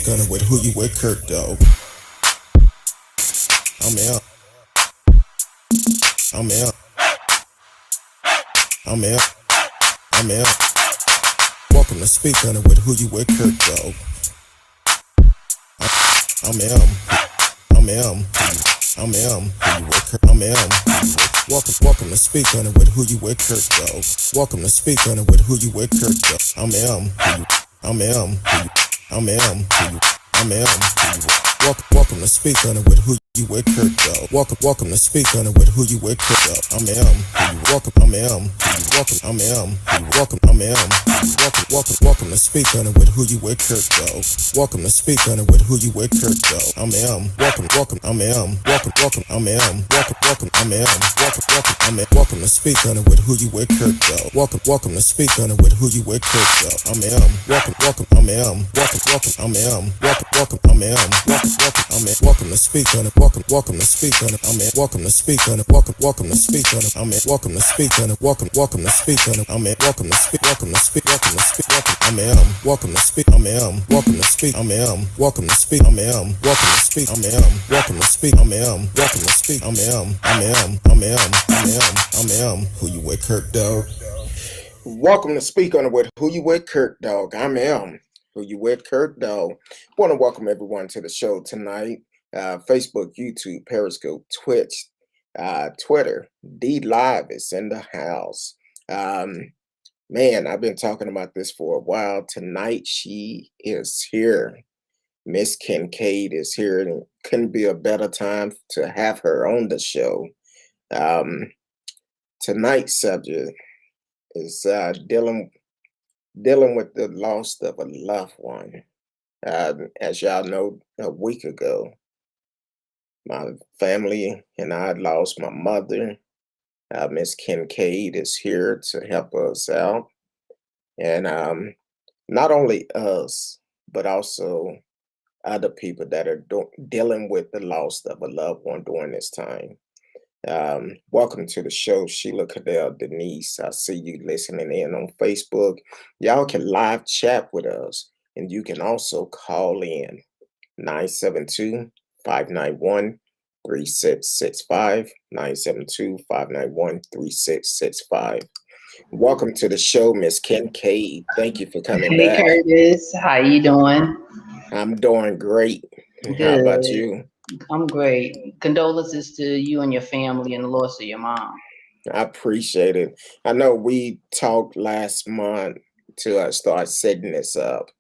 on it with who you with, Kirk, though. I'm out. I'm out. I'm out. I'm out. Welcome to speak on it with who you with, Kirk, though. I'm out. I'm out. I'm out. Who you with, Kirk? I'm out. Welcome to speak on it with who you with, Kirk, though. Welcome to speak on it with who you with, Kirk, though. I'm out. I'm out. I'm out. I'm out. Welcome to speak on it with who you with, Kirk, though. Welcome to speak on it with who you with, Kirk, though. I'm welcome. I'm welcome. I'm welcome. I'm welcome to speak on it with who you with, Kirk, though. Welcome to speak on it with who you with, Kirk, though. I'm welcome. I'm welcome. I'm welcome. I'm welcome to speak on it with who you with, Kirk, though. Welcome to speak on it with who you with, Kirk, though. I'm welcome. I'm welcome. I'm welcome. I'm welcome to speak on it. Welcome to speak on it. I'm welcome to speak on it. Welcome to speak on it. I'm welcome to speak on it. Welcome to speak on it. I'm welcome to speak. Welcome to speak. I'm welcome to speak. I'm welcome to speak. I'm welcome to speak. I'm welcome to speak. I'm welcome to speak. I'm welcome to speak. I'm who you with, Kirk, dog. Welcome to speak on it with who you with, Kirk, dog. I'm who you with, Kirk, dog. Want to welcome everyone to the show tonight. Facebook, YouTube, Periscope, Twitch, Twitter. D Live is in the house. Man, I've been talking about this for a while. Tonight she is here. Miss Kincaid is here, and it couldn't be a better time to have her on the show. Tonight's subject is dealing with the loss of a loved one. As y'all know, a week ago, my family and I lost my mother. Miss Kincaid is here to help us out. And not only us, but also other people that are dealing with the loss of a loved one during this time. Welcome to the show, Sheila Cadell Denise. I see you listening in on Facebook. Y'all can live chat with us, and you can also call in 972-591-3665, 972-591-3665. Welcome to the show, Miss Kincaid. Thank you for coming back. Hey, Curtis. How you doing? I'm doing great. Good. How about you? I'm great. Condolences to you and your family and the loss of your mom. I appreciate it. I know we talked last month to start setting this up,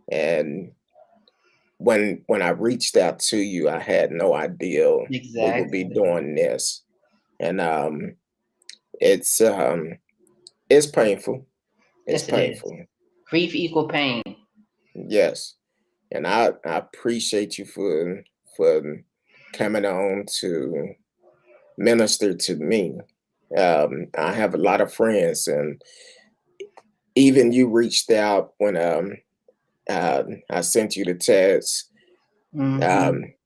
and when I reached out to you, I had no idea we would be doing this, and it's painful. It's painful. Grief equal pain. Yes, and I appreciate you for coming on to minister to me. I have a lot of friends, and even you reached out when I sent you the text.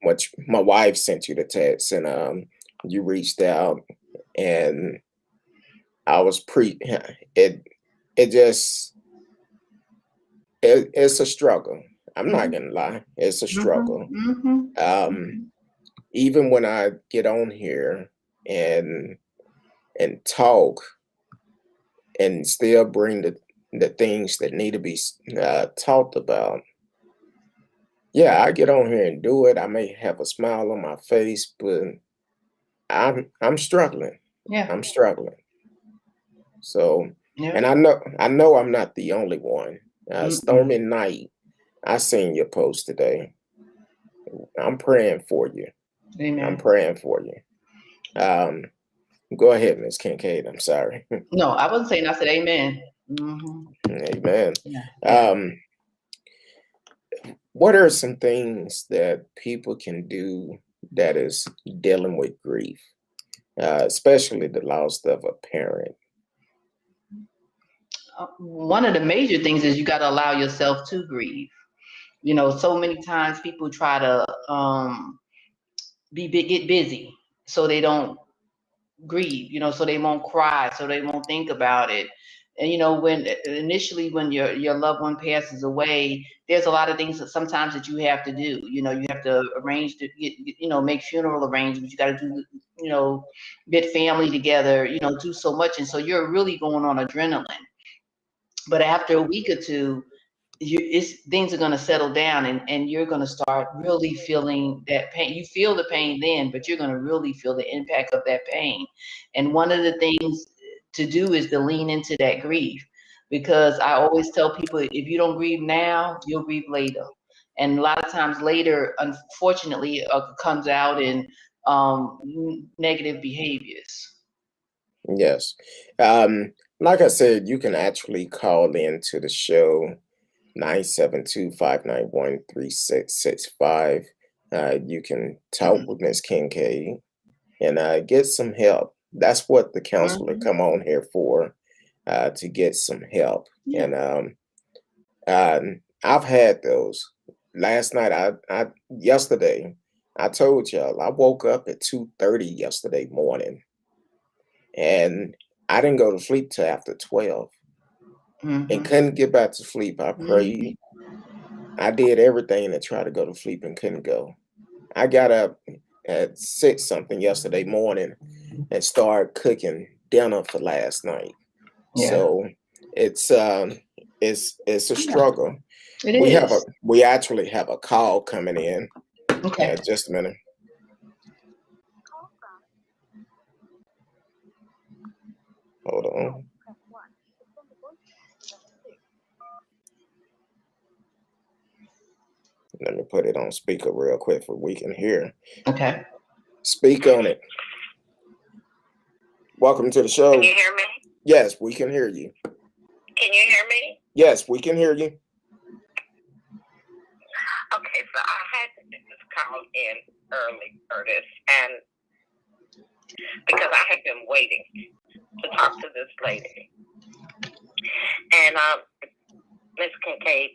Which my wife sent you the text, and you reached out, and I was it's a struggle. I'm not gonna lie, it's a struggle. Even when I get on here and talk and still bring the things that need to be talked about. Yeah, I get on here and do it. I may have a smile on my face, but I'm struggling. Yeah, I'm struggling. So, and I know I'm not the only one. Stormy Night, I seen your post today. I'm praying for you. Amen. I'm praying for you. Go ahead, Miss Kincaid. I'm sorry. No, I wasn't saying. I said amen. Amen. Yeah. What are some things that people can do that is dealing with grief, especially the loss of a parent? One of the major things is you got to allow yourself to grieve. You know, so many times people try to get busy so they don't grieve, you know, so they won't cry, so they won't think about it. And when initially when your loved one passes away, there's a lot of things that sometimes that you have to do. You have to arrange to make funeral arrangements. You got to do get family together. Do so much, and so you're really going on adrenaline. But after a week or two, things are going to settle down, and you're going to start really feeling that pain. You feel the pain then, but you're going to really feel the impact of that pain. And one of the things to do is to lean into that grief, because I always tell people, if you don't grieve now, you'll grieve later. And a lot of times later, unfortunately, comes out in negative behaviors. Yes. Like I said, you can actually call in to the show 972-591-3665. You can talk with Miss Kincaid and get some help. That's what the counselor come on here for, to get some help. Yeah. And I've had those. Last night, yesterday, I told y'all I woke up at 2:30 yesterday morning, and I didn't go to sleep till after 12, and couldn't get back to sleep. I prayed. I did everything to try to go to sleep and couldn't go. I got up at 6 something yesterday morning and started cooking dinner for last night. Yeah. So it's a struggle. We actually have a call coming in. Okay. Just a minute. Hold on. Let me put it on speaker real quick so we can hear. Okay. Speak on it. Welcome to the show. Can you hear me? Yes, we can hear you. Can you hear me? Yes, we can hear you. Okay, so I had to just call in early, Curtis, and because I had been waiting to talk to this lady. And Miss Kincaid,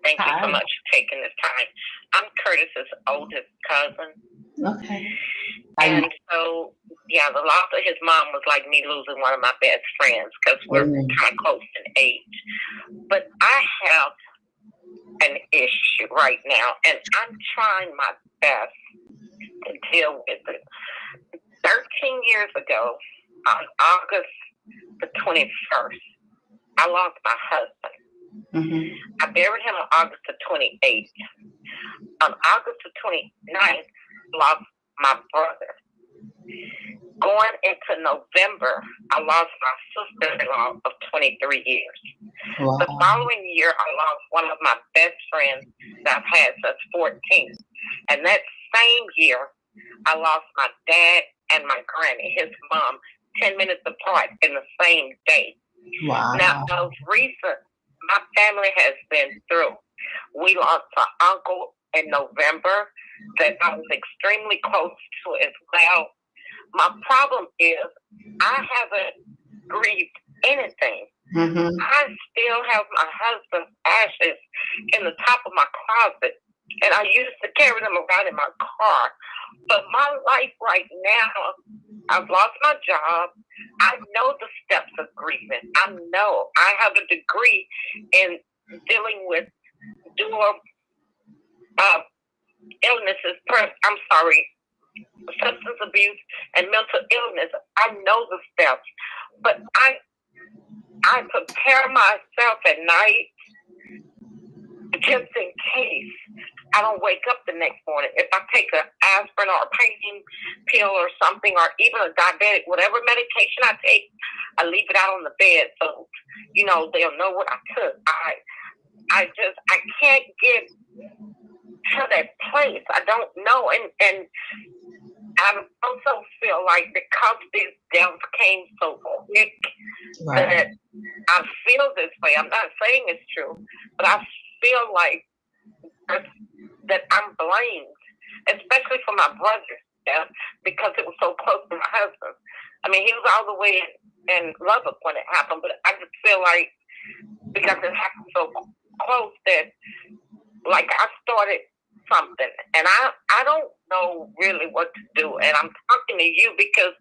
thank you so much for taking this time. I'm Curtis's oldest cousin. Okay. And so, yeah, the loss of his mom was like me losing one of my best friends, because we're kind of close in age. But I have an issue right now, and I'm trying my best to deal with it. 13 years ago, on August the 21st, I lost my husband. I buried him on August the 28th. On August the 29th, I lost my brother. Going into November, I lost my sister-in-law of 23 years. Wow. The following year, I lost one of my best friends that I've had since 14. And that same year, I lost my dad and my granny, his mom, 10 minutes apart in the same day. Wow. Now, most recent, my family has been through. We lost an uncle in November that I was extremely close to as well. My problem is I haven't grieved anything. I still have my husband's ashes in the top of my closet, and I used to carry them around in my car. But my life right now, I've lost my job. I know the steps of grieving. I know. I have a degree in dealing with dual illnesses. Substance abuse and mental illness. I know the steps, but I prepare myself at night just in case I don't wake up the next morning. If I take an aspirin or a pain pill or something, or even a diabetic, whatever medication I take, I leave it out on the bed so they'll know what I took. I can't get to that place. I don't know, and I also feel like because these deaths came so quick, that I feel this way. I'm not saying it's true, but I feel like that I'm blamed, especially for my brother's death, because it was so close to my husband. I mean, he was all the way in Lubbock when it happened, but I just feel like because it happened so close that, like, I started something, and I don't know really what to do. And I'm talking to you because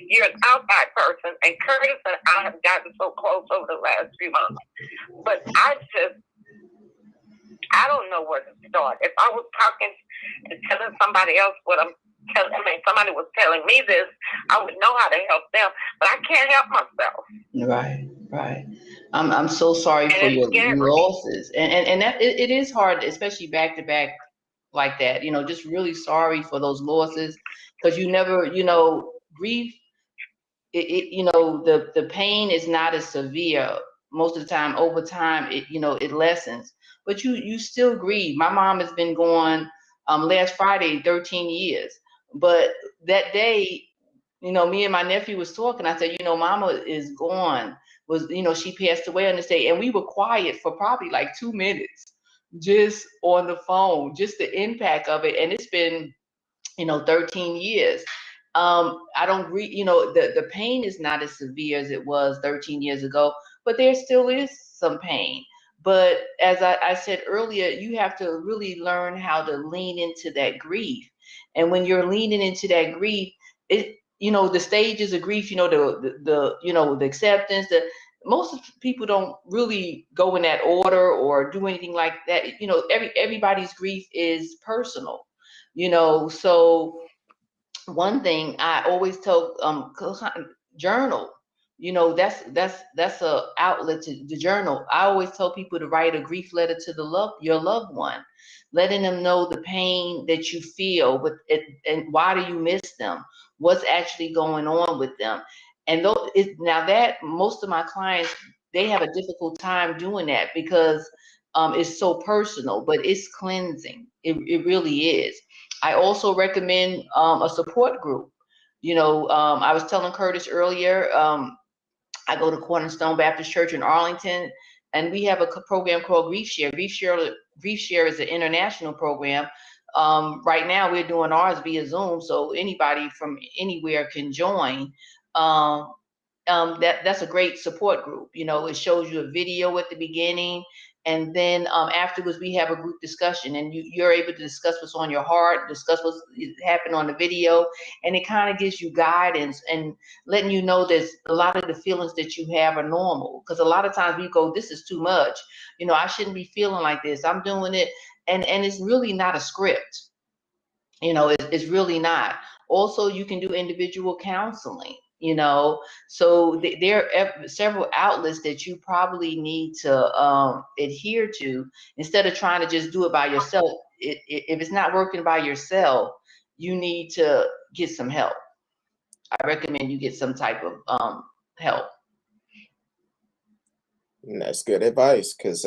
you're an outside person, and Curtis and I have gotten so close over the last few months. But I don't know where to start. If I was talking and telling somebody else what somebody was telling me this, I would know how to help them, but I can't help myself. Right. I'm so sorry And for it's your scary. losses, and that it is hard, especially back to back like that. Just really sorry for those losses, because you never, grief. The pain is not as severe most of the time. Over time, it lessens, but you still grieve. My mom has been gone last Friday 13 years, but that day, me and my nephew was talking. I said, Mama is gone. She passed away on this day, and we were quiet for probably like 2 minutes, just on the phone, just the impact of it. And it's been 13 years. I don't agree, the pain is not as severe as it was 13 years ago, but there still is some pain. But as I said earlier, you have to really learn how to lean into that grief. And when you're leaning into that grief, the stages of grief, the acceptance, most people don't really go in that order or do anything like that. Everybody's grief is personal. So one thing I always tell journal. That's a outlet to the journal. I always tell people to write a grief letter to your loved one, letting them know the pain that you feel with it, and why do you miss them, what's actually going on with them. And now that most of my clients, they have a difficult time doing that, because it's so personal, but it's cleansing. It really is. I also recommend a support group. I was telling Curtis earlier, I go to Cornerstone Baptist Church in Arlington, and we have a program called Grief Share. Grief Share is an international program. Right now, we're doing ours via Zoom, so anybody from anywhere can join. That's a great support group. It shows you a video at the beginning, and then afterwards we have a group discussion, and you're able to discuss what's on your heart, discuss what's happened on the video, and it kind of gives you guidance and letting you know that a lot of the feelings that you have are normal. Because a lot of times we go, this is too much. I shouldn't be feeling like this. I'm doing it, and it's really not a script. It's really not. Also, you can do individual counseling. So there are several outlets that you probably need to adhere to, instead of trying to just do it by yourself. If it's not working by yourself, you need to get some help. I recommend you get some type of help. And that's good advice, because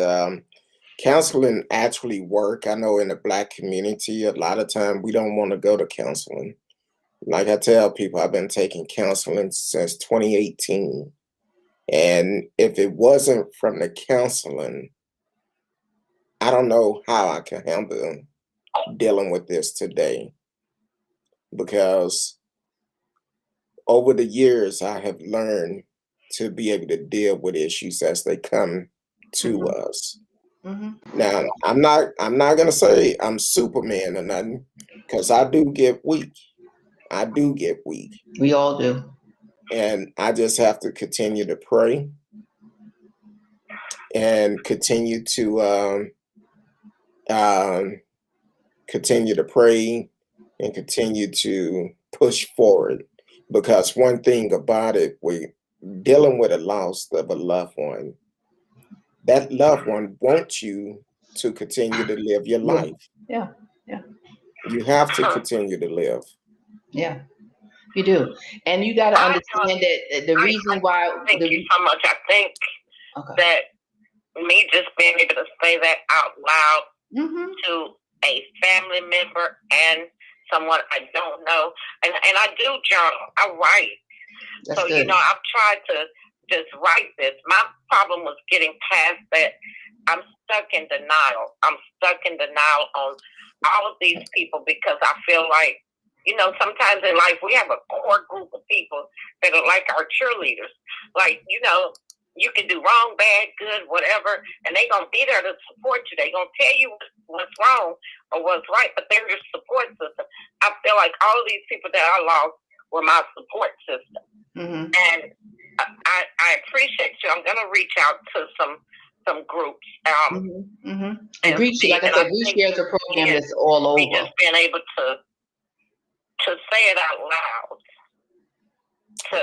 counseling actually work. I know in the Black community, a lot of time we don't want to go to counseling. Like I tell people, I've been taking counseling since 2018. And if it wasn't from the counseling, I don't know how I can handle dealing with this today. Because over the years, I have learned to be able to deal with issues as they come to us. Now, I'm not gonna say I'm Superman or nothing, because I do get weak. We all do. And I just have to continue to pray and continue to push forward. Because one thing about it, we dealing with a loss of a loved one. That loved one wants you to continue to live your life. Yeah. You have to continue to live. Yeah, you do. And you got to understand that the reason why. Thank you so much. I think that me just being able to say that out loud to a family member and someone I don't know, and I do journal. I write. That's so good. I've tried to just write this. My problem was getting past that. I'm stuck in denial. I'm stuck in denial on all of these people, because I feel like, sometimes in life we have a core group of people that are like our cheerleaders. Like, you can do wrong, bad, good, whatever, and they're going to be there to support you. They're going to tell you what's wrong or what's right, but they're your support system. I feel like all of these people that I lost were my support system. Mm-hmm. And I appreciate you. I'm going to reach out to some groups. And Grief, like I said, Grief Share is a program that's all over. Just being able to say it out loud to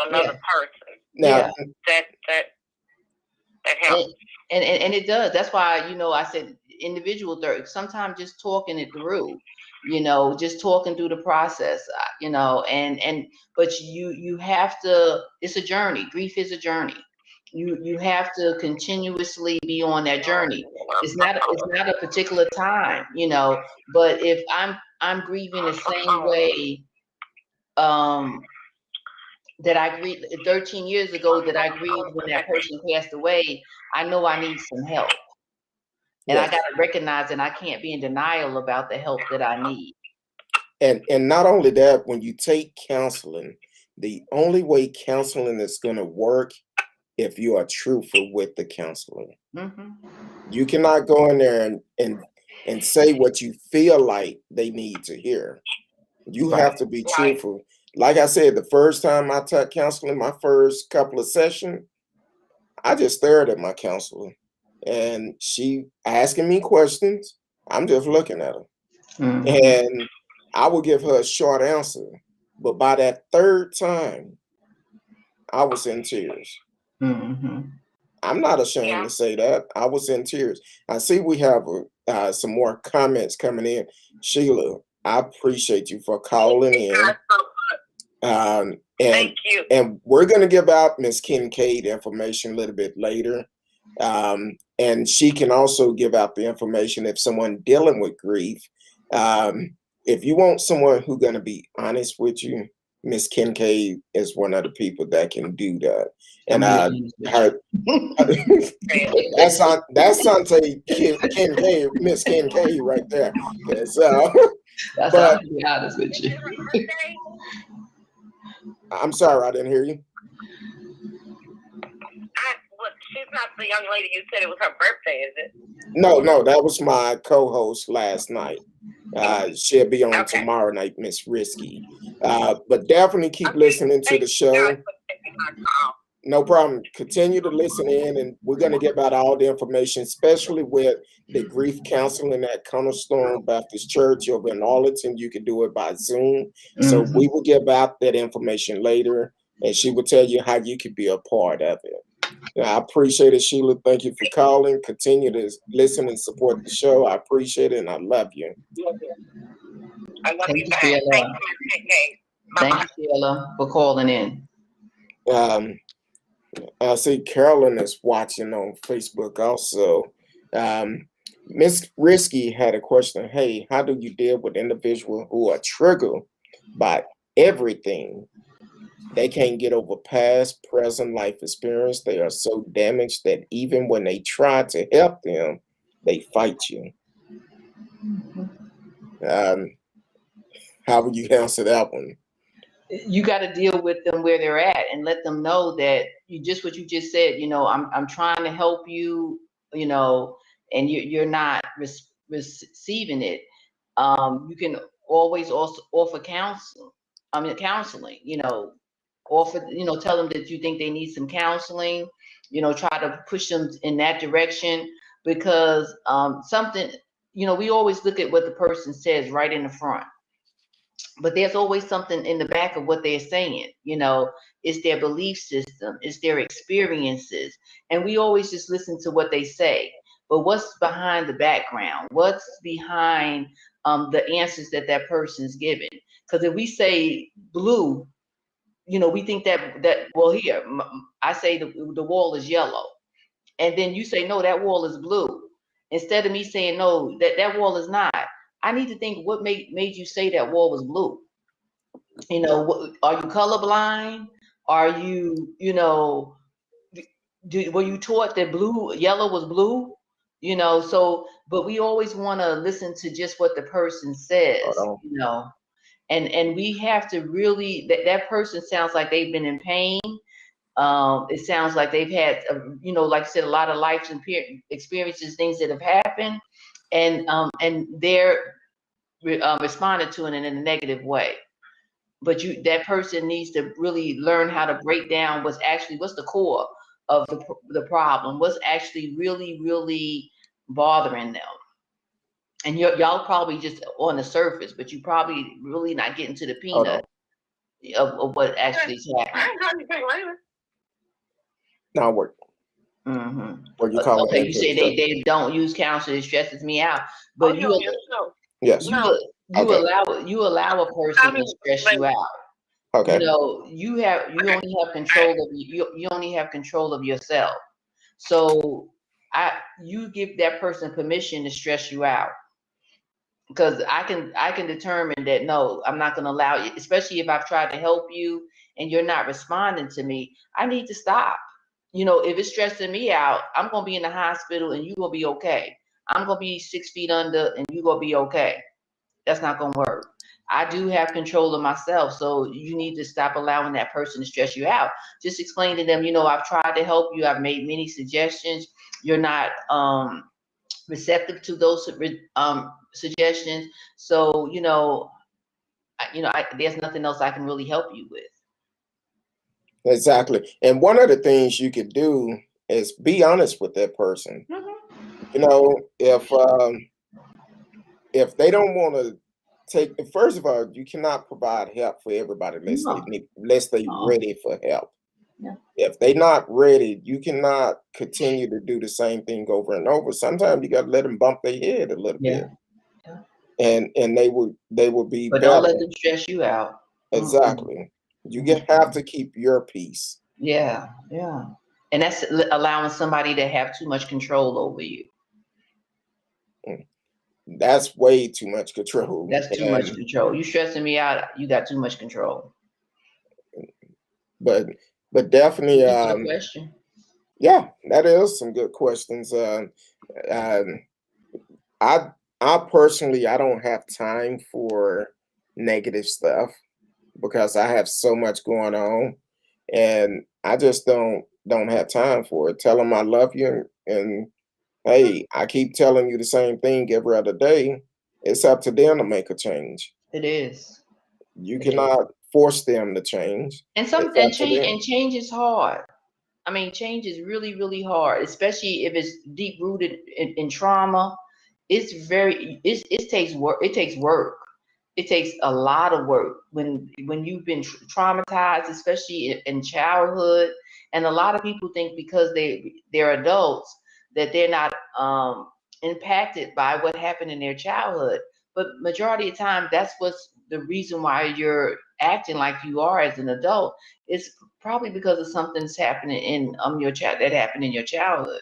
another person. Now, that helps. And it does. That's why, I said individual therapy. Sometimes just talking it through, just talking through the process, but you have to, it's a journey. Grief is a journey. You have to continuously be on that journey. It's not a particular time, but if I'm grieving the same way, that I grieved 13 years ago, that I grieved when that person passed away, I know I need some help. And I got to recognize that I can't be in denial about the help that I need. And not only that, when you take counseling, the only way counseling is going to work if you are truthful with the counselor. Mm-hmm. You cannot go in there and say what you feel like they need to hear. You have to be truthful. Like I said, the first time I took counseling, my first couple of sessions, I just stared at my counselor and she asking me questions. I'm just looking at her. Mm-hmm. And I would give her a short answer. But by that third time, I was in tears. Mm-hmm. I'm not ashamed to say that. I was in tears. I see we have some more comments coming in. Sheila, I appreciate you for calling in. Thank you. And we're going to give out Miss Kincaid information a little bit later. And she can also give out the information if someone dealing with grief. If you want someone who's going to be honest with you, Miss Kincaid is one of the people that can do that. And that's Sante Kincaid, Miss Kincaid right there. So, but to be honest with you. I'm sorry, I didn't hear you. She's not the young lady you said it was her birthday, is it? No, that was my co-host last night. She'll be on tomorrow night, Miss Risky. But definitely keep listening to the show. No problem. Continue to listen in, and we're going to give out all the information, especially with the grief counseling at Cornerstone Baptist Church over in Arlington. You can do it by Zoom. Mm-hmm. So we will give out that information later, and she will tell you how you can be a part of it. I appreciate it, Sheila. Thank you for calling. Continue to listen and support the show. I appreciate it, and I love you. I love you back. Thank you, Sheila, for calling in. I see Carolyn is watching on Facebook also. Miss Risky had a question. Hey, how do you deal with individuals who are triggered by everything? They can't get over past, present life experience. They are so damaged that even when they try to help them, they fight you. How would you answer that one? You got to deal with them where they're at and let them know that what you just said, I'm trying to help you, and you're not receiving it. You can always also offer counseling, offer, tell them that you think they need some counseling, try to push them in that direction, because something, we always look at what the person says right in the front. But there's always something in the back of what they're saying, it's their belief system, it's their experiences. And we always just listen to what they say. But what's behind the background? What's behind the answers that person's giving? Because if we say blue, we think that well, here, I say the wall is yellow. And then you say, no, that wall is blue. Instead of me saying, no, that wall is not. I need to think what made you say that wall was blue. Are you colorblind? Are you, were you taught that yellow was blue? So, but we always want to listen to just what the person says, and we have to really, that person sounds like they've been in pain. It sounds like they've had, like I said, a lot of life experiences, things that have happened, and they're responded to it in a negative way. But that person needs to really learn how to break down what's the core of the problem, what's actually really, really bothering them. And y'all probably just on the surface, but you probably really not getting to the peanut of what actually is happening. Now what? Mm-hmm. What you call okay, it? you say they don't use counseling. It stresses me out, but yes, you allow a person to stress you out. Okay. You know, you only have control of you only have control of yourself. So you give that person permission to stress you out. Because I can determine that no, I'm not gonna allow you, especially if I've tried to help you and you're not responding to me, I need to stop. You know, if it's stressing me out, I'm gonna be in the hospital and you're gonna be okay. I'm gonna be 6 feet under and you're gonna be okay. That's not gonna work. I do have control of myself, so you need to stop allowing that person to stress you out. Just explain to them, you know, I've tried to help you, I've made many suggestions, you're not receptive to those suggestions. So, there's nothing else I can really help you with. Exactly. And one of the things you could do is be honest with that person. Mm-hmm. You know, if they don't want to take, first of all, you cannot provide help for everybody unless they ready for help. Yeah. If they're not ready, you cannot continue to do the same thing over and over. Sometimes you got to let them bump their head a little bit, and they will be But better. don't let them stress you out. Exactly. You have to keep your peace. Yeah, and that's allowing somebody to have too much control over you. That's way too much control. That's too much control. You stressing me out. You got too much control. But definitely, That's a good question. Yeah, that is some good questions. I personally, I don't have time for negative stuff because I have so much going on, and I just don't have time for it. Tell them I love you, and hey, I keep telling you the same thing every other day. It's up to them to make a change. It is. You cannot force them to change. And change is hard. I mean, change is really, really hard, especially if it's deep rooted in trauma. It takes work. It takes work. It takes a lot of work when you've been traumatized, especially in childhood. And a lot of people think because they're adults that they're not impacted by what happened in their childhood. But majority of the time, that's what's the reason why you're acting like you are as an adult. It's probably because of something's happening in that happened in your childhood.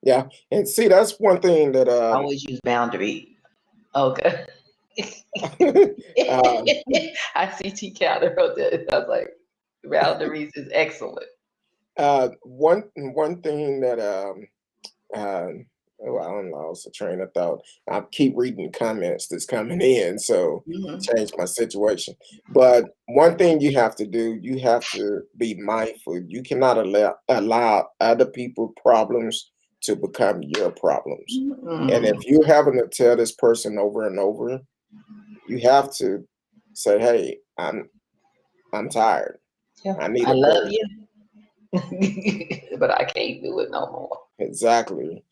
Yeah, and see, that's one thing that I always use boundary. Okay. I see T Counter wrote that. I was like, boundaries is excellent. One thing that oh, I don't know, it's a train of thought. I keep reading comments that's coming in, so change my situation. But one thing you have to do, you have to be mindful. You cannot allow other people's problems to become your problems. And if you're having to tell this person over and over, you have to say, "Hey, I'm tired. Yeah, I need I a love break." you, but I can't do it no more. Exactly.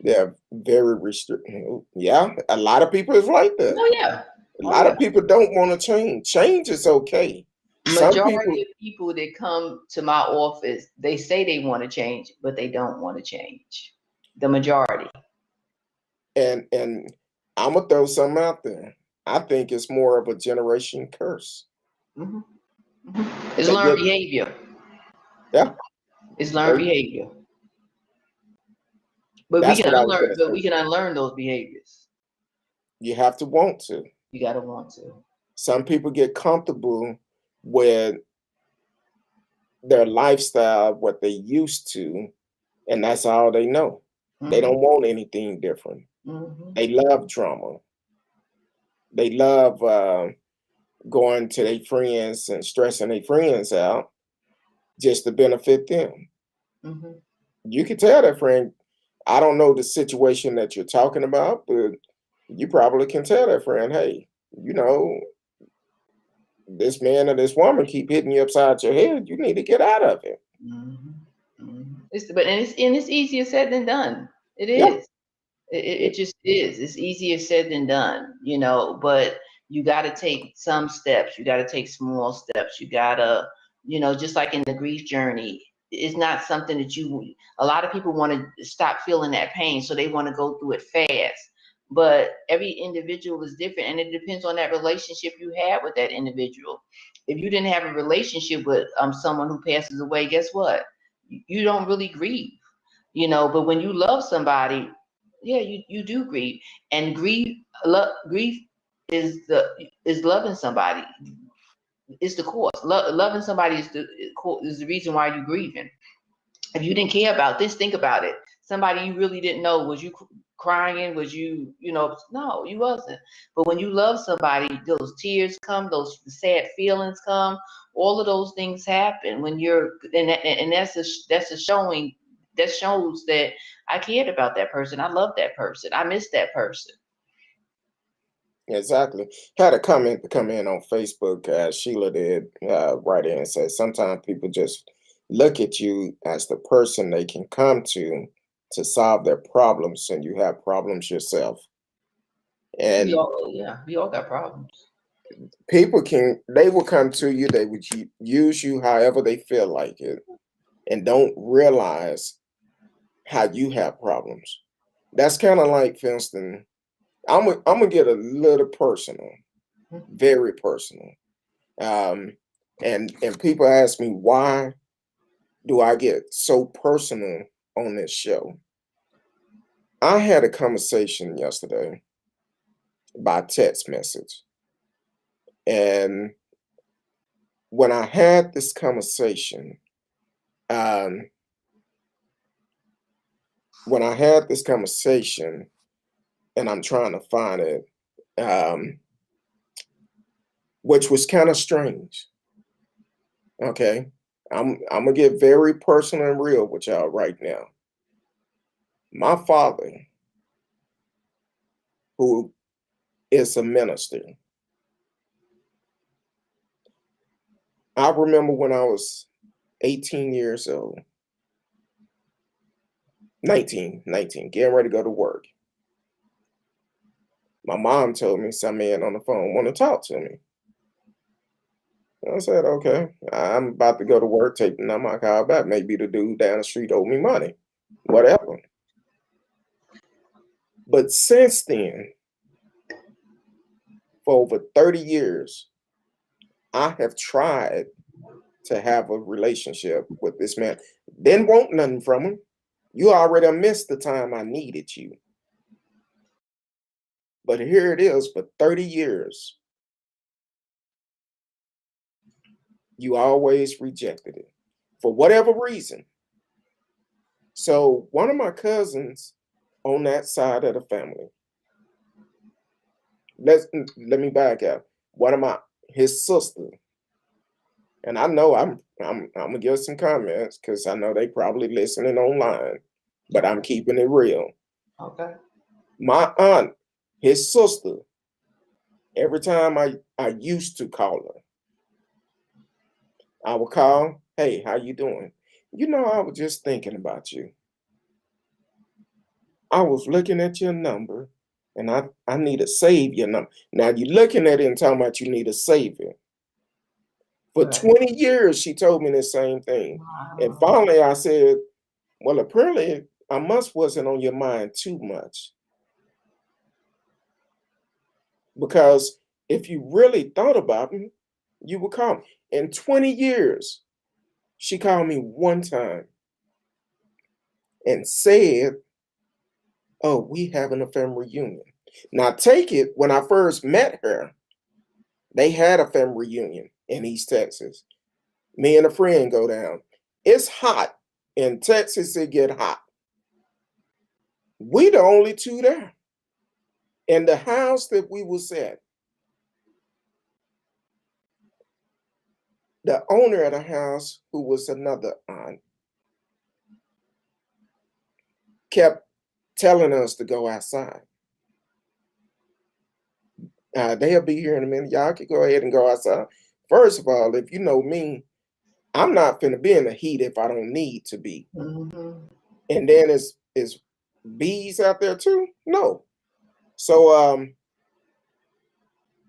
They're very restricted. Yeah, a lot of people is like that. Oh yeah. A lot of people don't want to change. Change is okay. Majority of people that come to my office, they say they want to change, but they don't want to change. The majority. And I'm gonna throw something out there. I think it's more of a generation curse. It's learned behavior. Yeah. It's learned behavior. But we can unlearn those behaviors. You have to want to. You gotta want to. Some people get comfortable with their lifestyle, what they used to, and that's all they know. They don't want anything different. They love drama. They love going to their friends and stressing their friends out just to benefit them. You can tell that friend, I don't know the situation that you're talking about, but you probably can tell that friend, hey, you know, this man or this woman keep hitting you upside your head. You need to get out of it. Mhm. Mhm. It's easier said than done. It Yeah. is. It just is. It's easier said than done, you know, but you got to take some steps. You got to take small steps. You got to, you know, just like in the grief journey, it's not something that a lot of people want to stop feeling that pain. So they want to go through it fast. But every individual is different, and it depends on that relationship you have with that individual. If you didn't have a relationship with someone who passes away, guess what? You don't really grieve, you know. But when you love somebody, yeah, you do grieve, and grief is loving somebody. It's the cause. Loving somebody is the reason why you're grieving. If you didn't care about this, think about it. Somebody you really didn't know, was you crying? Was you, you know? No, you wasn't. But when you love somebody, those tears come, those sad feelings come, all of those things happen when you're, and that's a showing that shows that I cared about that person. I love that person. I miss that person. Exactly. Had a comment to come in on Facebook. Sheila did write in and said sometimes people just look at you as the person they can come to solve their problems, and you have problems yourself. And We all got problems. they will come to you, they would use you however they feel like it, and don't realize how you have problems. That's kind of like, for instance, I'm gonna get a little personal, very personal. And people ask me, why do I get so personal on this show? I had a conversation yesterday by text message, and when I had this conversation, um, when I had this conversation, and I'm trying to find it, um, which was kind of strange. Okay, I'm gonna get very personal and real with y'all right now. My father, who is a minister, I remember when I was 18 years old, 19, getting ready to go to work. My mom told me some man on the phone want to talk to me. I said, okay, I'm about to go to work, take the number, I call back. Maybe the dude down the street owed me money, whatever. But since then, for over 30 years, I have tried to have a relationship with this man. Didn't want nothing from him. You already missed the time I needed you. But here it is, for 30 years, you always rejected it for whatever reason. So one of my cousins on that side of the family, let me back up. One of his sister, and I know I'm gonna give some comments because I know they probably listening online, but I'm keeping it real. Okay. My aunt, his sister, every time I used to call her, I would call, hey, how you doing? You know, I was just thinking about you. I was looking at your number, and I need to save your number. Now you're looking at it and talking about you need to save it. For Right. 20 years, she told me the same thing. And Wow. finally I said, well, apparently I wasn't on your mind too much. Because if you really thought about me, you would call me. In 20 years, she called me one time and said, oh, we having a family reunion. Now take it, when I first met her, they had a family reunion in East Texas. Me and a friend go down. It's hot. In Texas, it get hot. We the only two there. In the house that we was at, the owner of the house, who was another aunt, kept telling us to go outside. They'll be here in a minute. Y'all can go ahead and go outside. First of all, if you know me, I'm not finna be in the heat if I don't need to be. Mm-hmm. And then is bees out there too? No. So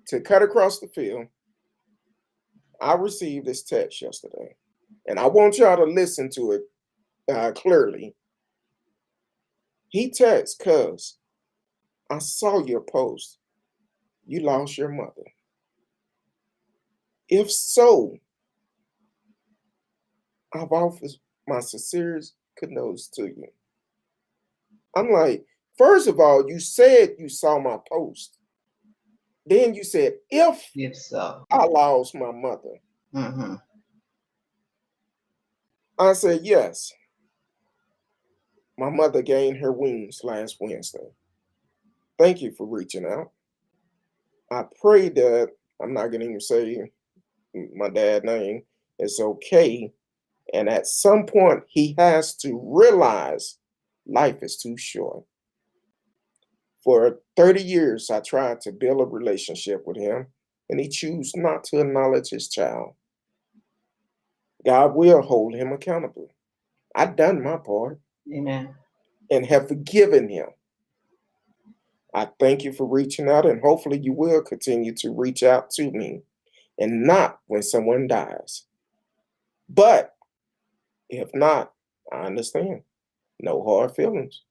to cut across the field, I received this text yesterday, and I want y'all to listen to it clearly. He texts, "Cuz I saw your post. You lost your mother. If so, I've offered my sincerest condolences to you." I'm like, first of all, you said you saw my post. Then you said, if so. I lost my mother. Mm-hmm. I said, yes. My mother gained her wings last Wednesday. Thank you for reaching out. I pray that, I'm not going to even say my dad's name, it's okay. And at some point, he has to realize life is too short. For 30 years, I tried to build a relationship with him, and he chose not to acknowledge his child. God will hold him accountable. I've done my part. Amen. And have forgiven him. I thank you for reaching out, and hopefully you will continue to reach out to me, and not when someone dies. But if not, I understand. No hard feelings.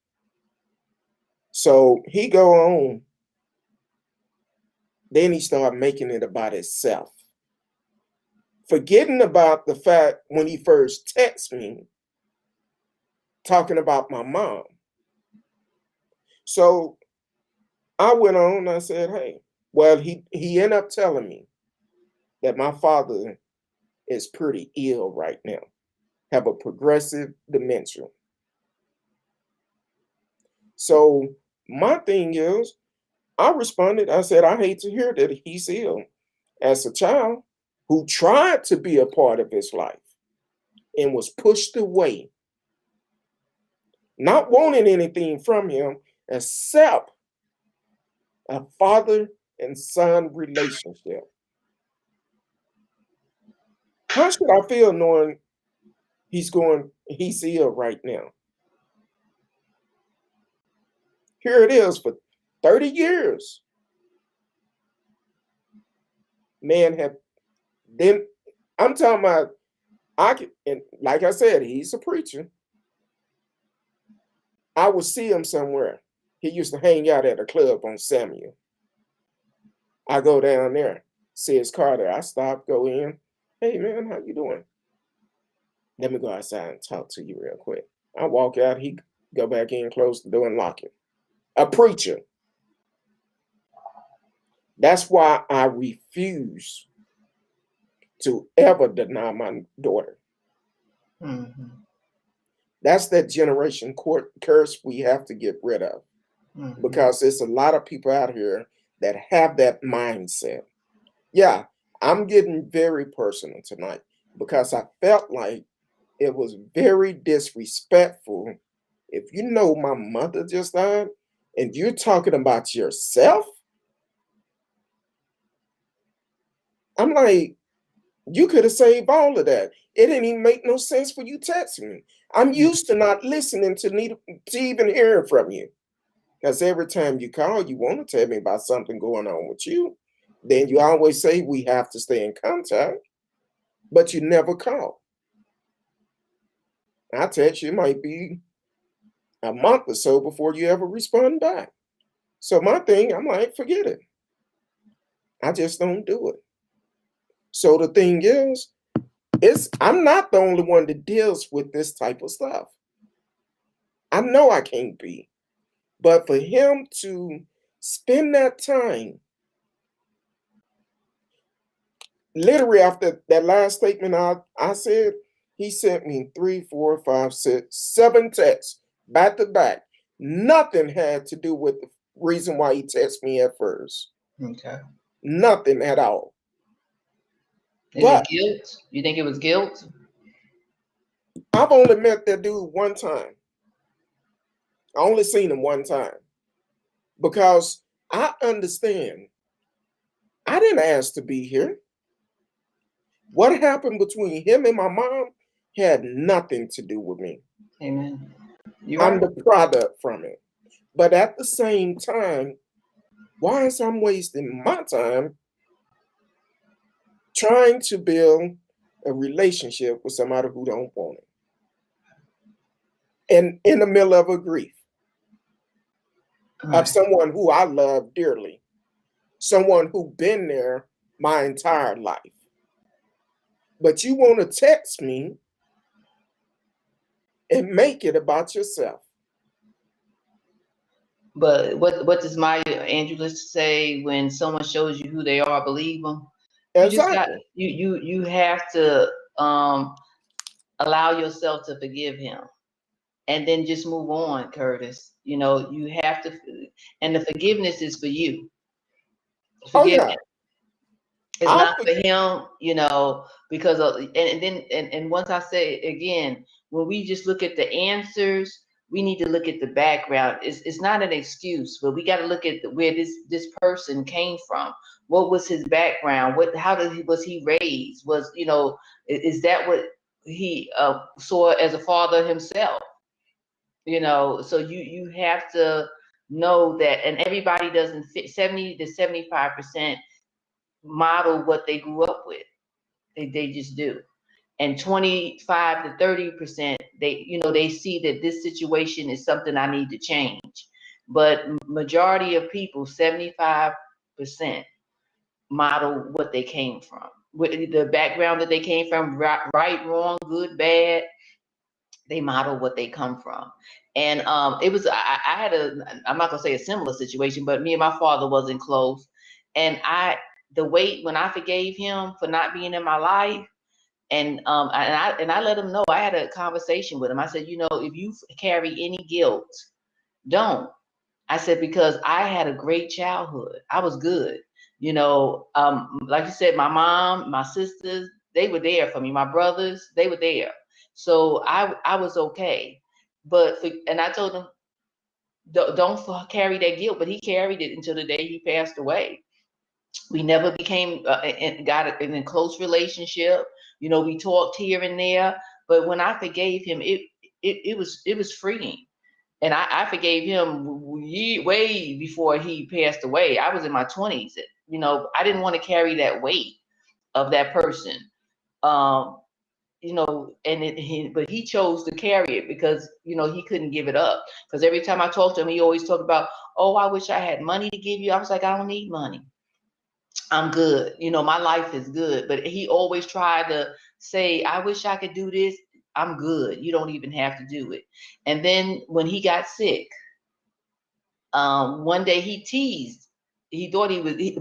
So he go on. Then he started making it about himself. Forgetting about the fact when he first texted me, talking about my mom. So I went on and I said, hey, well, he ended up telling me that my father is pretty ill right now, have a progressive dementia. So my thing is, I responded, I said, I hate to hear that he's ill. As a child who tried to be a part of his life and was pushed away, not wanting anything from him except a father and son relationship. How should I feel knowing he's ill right now? Here it is for 30 years. Man have then I'm talking about and like I said, he's a preacher. I would see him somewhere. He used to hang out at a club on Samuel. I go down there, see his car there. I stop, go in. Hey man, how you doing? Let me go outside and talk to you real quick. I walk out, he go back in, close the door and lock it. A preacher. That's why I refuse to ever deny my daughter. Mm-hmm. That's that generation curse we have to get rid of. Mm-hmm. Because there's a lot of people out here that have that mindset. Yeah, I'm getting very personal tonight because I felt like it was very disrespectful. If you know my mother just died and you're talking about yourself, I'm like, you could have saved all of that. It didn't even make no sense for you texting me. I'm used to not listening to even hearing from you. Because every time you call, you want to tell me about something going on with you. Then you always say we have to stay in contact, but you never call. I text you, it might be a month or so before you ever respond back. So my thing, I'm like, forget it. I just don't do it. So the thing is, I'm not the only one that deals with this type of stuff. I know I can't be. But for him to spend that time, literally after that last statement I said, he sent me 3, 4, 5, 6, 7 texts back to back. Nothing had to do with the reason why he texted me at first. Okay. Nothing at all. Is it guilt? You think it was guilt? I've only met that dude one time. I only seen him one time. Because I understand I didn't ask to be here. What happened between him and my mom had nothing to do with me. Amen. You're I'm right. the product from it. But at the same time, why is I'm wasting my time trying to build a relationship with somebody who don't want it? And in the middle of a grief of Right. someone who I love dearly, someone who been there my entire life. But you want to text me and make it about yourself. But what does Maya Angelou say? When someone shows you who they are, believe them. You just got Exactly. you have to allow yourself to forgive him, and then just move on, Curtis. You know, you have to, and the forgiveness is for you. Oh Forgive yeah. him. It's I not for him, you know, because of, and then and once I say again, when we just look at the answers, we need to look at the background. It's not an excuse, but we got to look at where this person came from. What was his background? Was he raised? Was, you know, is that what he saw as a father himself? You know, so you have to know that, and everybody doesn't fit. 70 to 75% model what they grew up with. They just do. And 25 to 30%, they see that this situation is something I need to change. But majority of people, 75%, model what they came from, with the background that they came from, right, wrong, good, bad. They model what they come from. And it was, I had I'm not gonna say a similar situation, but me and my father wasn't close. And when I forgave him for not being in my life, and I let him know. I had a conversation with him. I said, you know, if you carry any guilt, don't. I said, because I had a great childhood. I was good. You know, like you said, my mom, my sisters, they were there for me. My brothers, they were there. So I was okay. And I told him, don't carry that guilt. But he carried it until the day he passed away. We never became got in a close relationship. You know, we talked here and there. But when I forgave him, it was freeing. And I forgave him way before he passed away. I was in my 20s. You know, I didn't want to carry that weight of that person. Um, you know, but he chose to carry it because, you know, he couldn't give it up. Because every time I talked to him, he always talked about, oh, I wish I had money to give you. I was like, I don't need money. I'm good. You know, my life is good. But he always tried to say, I wish I could do this. I'm good. You don't even have to do it. And then when he got sick, one day he teased. He thought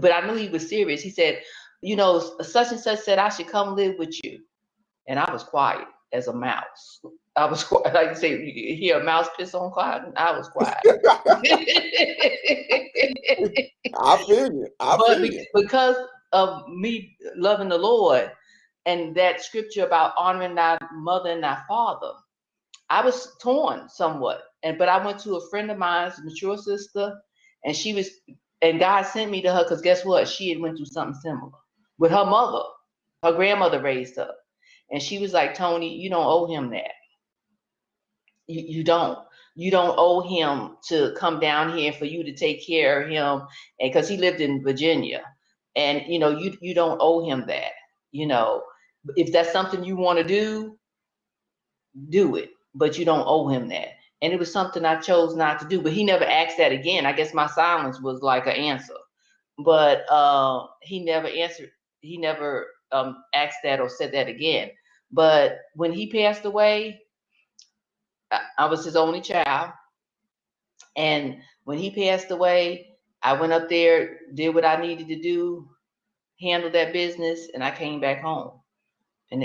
but I knew he was serious. He said, you know, such and such said I should come live with you. And I was quiet as a mouse. I was quiet. Like you say, you hear a mouse piss on cotton. I was quiet. I feel you. I But feel you. because of me loving the Lord and that scripture about honoring thy mother and thy father, I was torn somewhat. But I went to a friend of mine's mature sister, and and God sent me to her because guess what? She had went through something similar with her mother. Her grandmother raised her. And she was like, Tony, you don't owe him that. You don't. You don't owe him to come down here for you to take care of him. And because he lived in Virginia. And you know, you don't owe him that. You know, if that's something you want to do it. But you don't owe him that. And it was something I chose not to do. But he never asked that again. I guess my silence was like an answer. But he never answered. He never asked that or said that again. But when he passed away, I was his only child. And when he passed away, I went up there, did what I needed to do, handled that business, and I came back home. And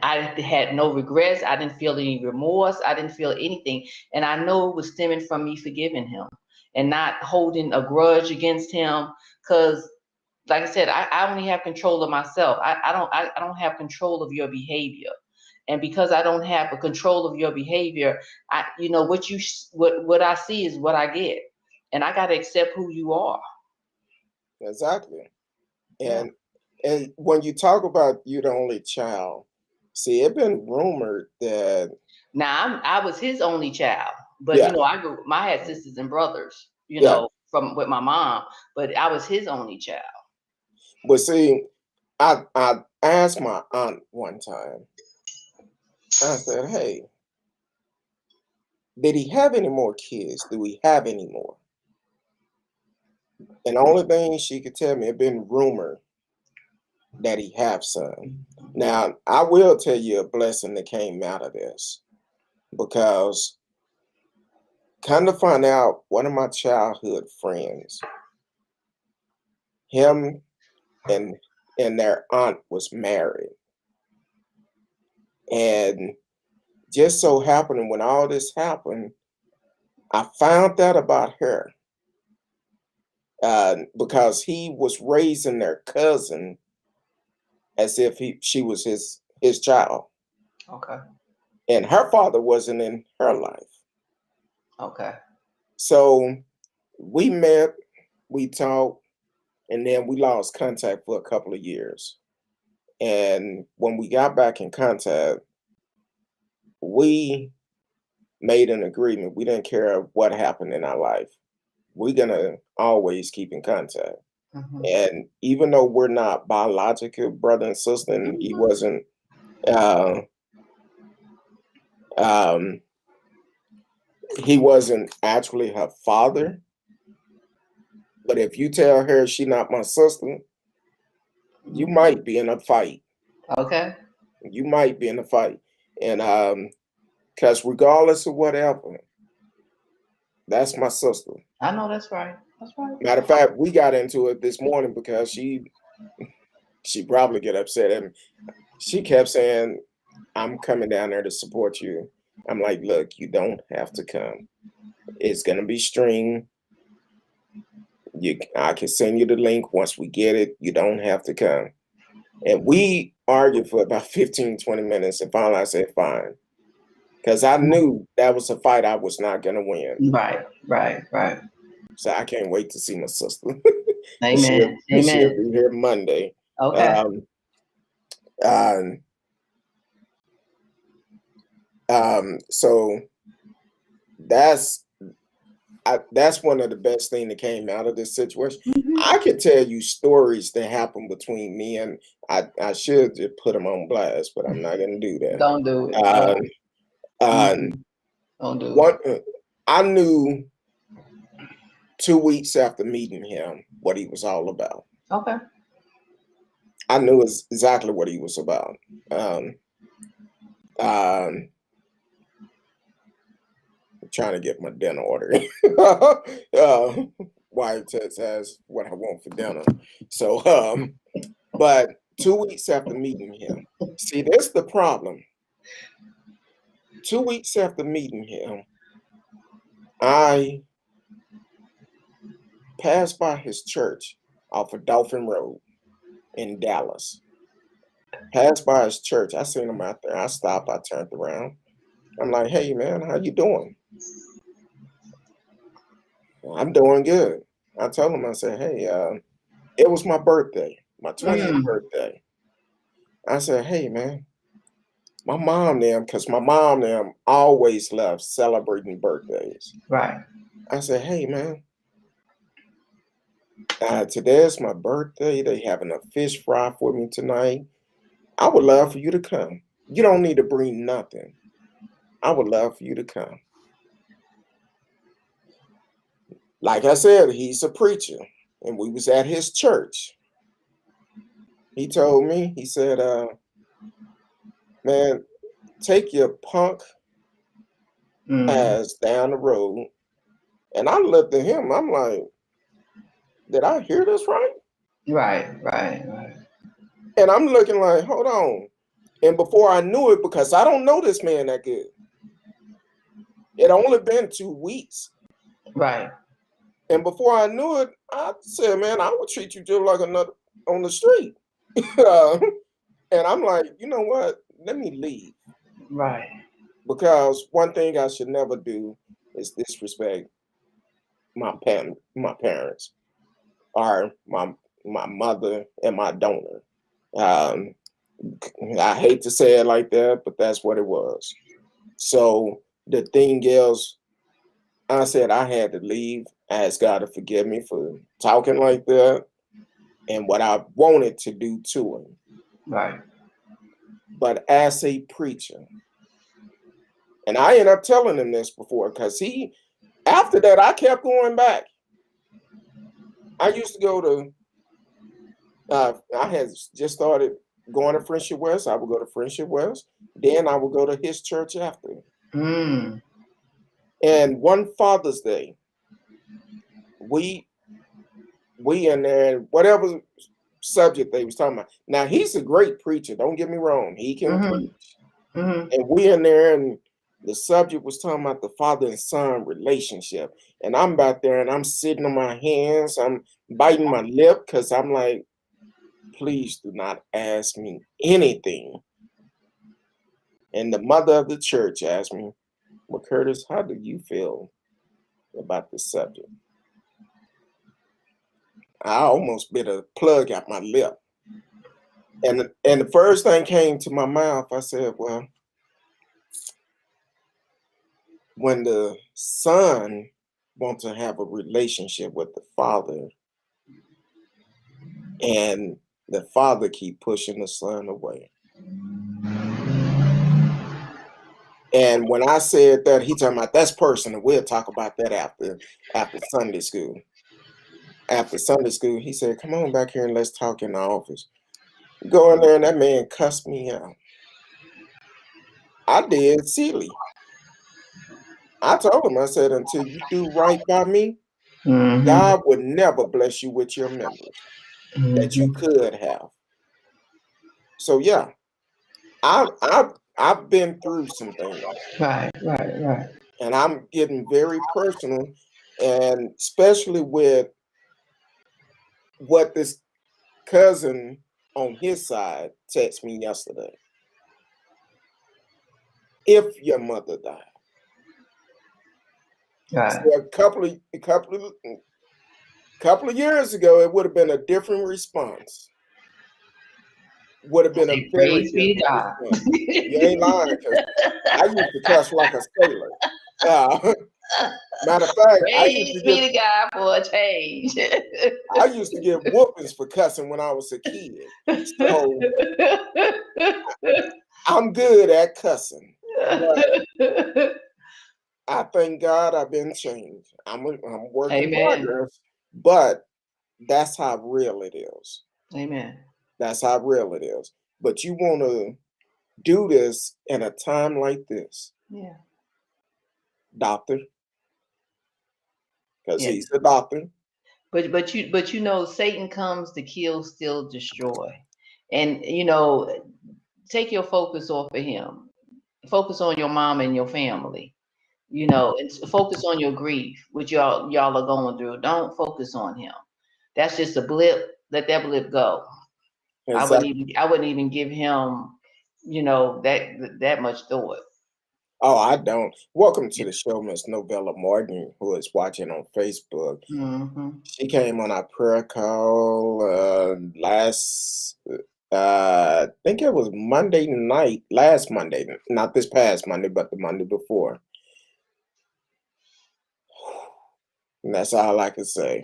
I had no regrets. I didn't feel any remorse. I didn't feel anything. And I know it was stemming from me forgiving him and not holding a grudge against him. Because like I said, I only have control of myself. I don't have control of your behavior. And because I don't have a control of your behavior, you know, what I see is what I get. And I got to accept who you are. Exactly. Yeah. And when you talk about you the only child, see, it been rumored that Now I was his only child, but yeah, I had sisters and brothers, yeah. from with my mom, but I was his only child. But see, I asked my aunt one time. I said, "Hey, did he have any more kids? Do we have any more?" And the only thing she could tell me, it been rumored that he have some. Now, I will tell you a blessing that came out of this because kind of find out one of my childhood friends, him and their aunt was married. And just so happened when all this happened, I found out about her because he was raising their cousin as if she was his child. Okay. And her father wasn't in her life. Okay. So we met, we talked, and then we lost contact for a couple of years. And when we got back in contact, we made an agreement. We didn't care what happened in our life. We're gonna always keep in contact. Mhm. And even though we're not biological brother and sister, and uh, um, he wasn't actually her father. But if you tell her she not my sister, you might be in a fight. Okay. You might be in a fight. And because regardless of whatever, that's my sister. I know that's right. That's right. Matter of fact, we got into it this morning because she probably get upset at me. She kept saying, "I'm coming down there to support you." I'm like, "Look, you don't have to come. It's gonna be streamed. I can send you the link once we get it. You don't have to come." And we argued for about 15, 20 minutes, and finally I said, "Fine," because I knew that was a fight I was not gonna win. Right. Right. Right. So I can't wait to see my sister. Amen. She'll Amen. be here Monday. Okay. Um, so that's that's one of the best things that came out of this situation. Mhm. I could tell you stories that happened between me and I should just put them on blast, but I'm not going to do that. Don't do it. Don't do What I knew 2 weeks after meeting him what he was all about. it. Okay. I knew exactly what he was about. I'm trying to get my dinner order. Wife says what I want for dinner. So, but 2 weeks after meeting him, see, that's the problem. 2 weeks after meeting him, I passed by his church off of Dolphin Road in Dallas. Passed by his church. I seen him out there. I stopped. I turned around. I'm like, "Hey, man, how you doing?" "I'm doing good." I told him, I said, "Hey, it was my birthday, my 20th birthday." I said, "Hey, man, my mom them, because my mom them always loved celebrating birthdays." Right. I said, "Hey, man, today is my birthday. They having a fish fry for me tonight. I would love for you to come. You don't need to bring nothing. I would love for you to come." Like I said, he's a preacher, and we was at his church. He told me, he said, "Man, take your punk ass down the road." And I looked at him, I'm like, "Did I hear this right?" Right. Right. Right. And I'm looking like, hold on. And before I knew it, because I don't know this man that good, it only been 2 weeks. Right. And before I knew it, I said, "Man, I would treat you just like another on the street." And I'm like, you know what? Let me leave. Right. Because one thing I should never do is disrespect my parents. are my mother and my donor. Um, I hate to say it like that, but that's what it was. So the thing is, I said I had to leave. I asked God to forgive me for talking like that and what I wanted to do to him. Right. But as a preacher, and I ended up telling him this before, because after that, I kept going back. I used to go to, I had just started going to Friendship West. I would go to Friendship West. Then I would go to his church after. Mm. And one Father's Day, we in there, whatever subject they was talking about. Now, he's a great preacher. Don't get me wrong. He can preach. And we in there, and the subject was talking about the father and son relationship. And I'm back there, and I'm sitting on my hands. I'm biting my lip because I'm like, please do not ask me anything. And the mother of the church asked me, well, Curtis, how do you feel about this subject? I almost bit a plug out my lip. And the first thing came to my mouth, I said, well, when the son wants to have a relationship with the father, and the father keep pushing the son away. And when I said that, he talking about that's personal. We'll talk about that after Sunday school. After Sunday school, he said, come on back here and let's talk in the office. Go in there, and that man cussed me out. I did silly. I told him, I said, until you do right by me, God would never bless you with your members that you could have. So yeah, I've been through some things. Right. And I'm getting very personal, and especially with what this cousin on his side texted me yesterday. If your mother died. Right. So a couple of years ago, it would have been a different response. Would have been a very Praise be different God. response. You ain't lying, because I used to cuss like a sailor. Matter of fact, Praise be to God for a change. I used to get whoopings for cussing when I was a kid. So I'm good at cussing. But I thank God I've been changed. I'm working progress, but that's how real it is. Amen. That's how real it is. But you want to do this in a time like this. Yeah. Doctor. Because he's a doctor. But you know, Satan comes to kill, steal, destroy. And take your focus off of him. Focus on your mom and your family. And focus on your grief, which y'all are going through. Don't focus on him. That's just a blip. Let that blip go. Exactly. I wouldn't even give him, that much thought. Oh, I don't. Welcome to the show, Miss Novella Martin, who is watching on Facebook. She came on our prayer call I think it was Monday night, last Monday, not this past Monday, but the Monday before. And that's all I can say.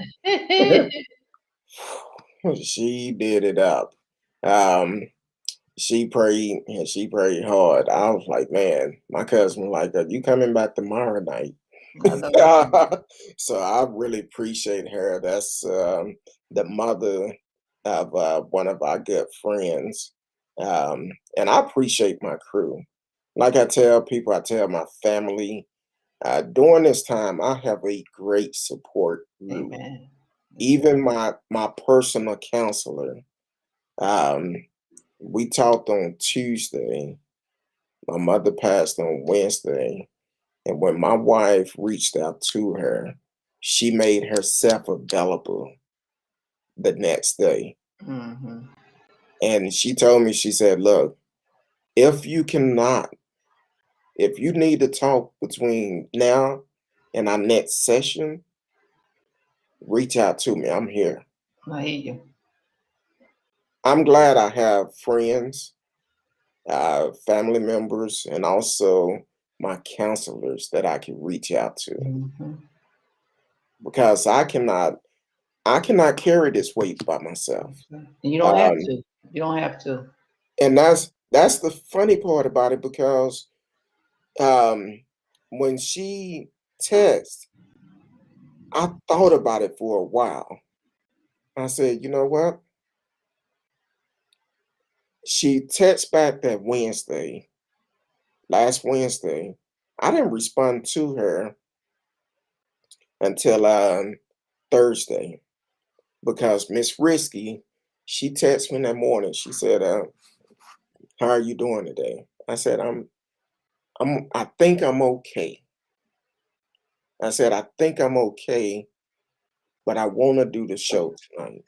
She did it up. She prayed, and she prayed hard. I was like, man, my cousin was like, are you coming back tomorrow night? So I really appreciate her. That's the mother of one of our good friends. And I appreciate my crew. Like I tell people, I tell my family, during this time, I have a great support group. Amen. Even my personal counselor. We talked on Tuesday. My mother passed on Wednesday. And when my wife reached out to her, she made herself available the next day. And she told me, she said, look, if you need to talk between now and our next session, reach out to me. I'm here. I hear you. I'm glad I have friends, family members, and also my counselors that I can reach out to, Mm-hmm. because I cannot carry this weight by myself. And you don't have Um, to. You don't have to. and that's the funny part about it, because um, when she texted, I thought about it for a while. I said, you know what? She texted back that Wednesday, last Wednesday. I didn't respond to her until Thursday, because Miss Risky, she texted me that morning. She said, "How are you doing today?" I said, I think I'm okay." I said, "I think I'm okay, but I want to do the show tonight."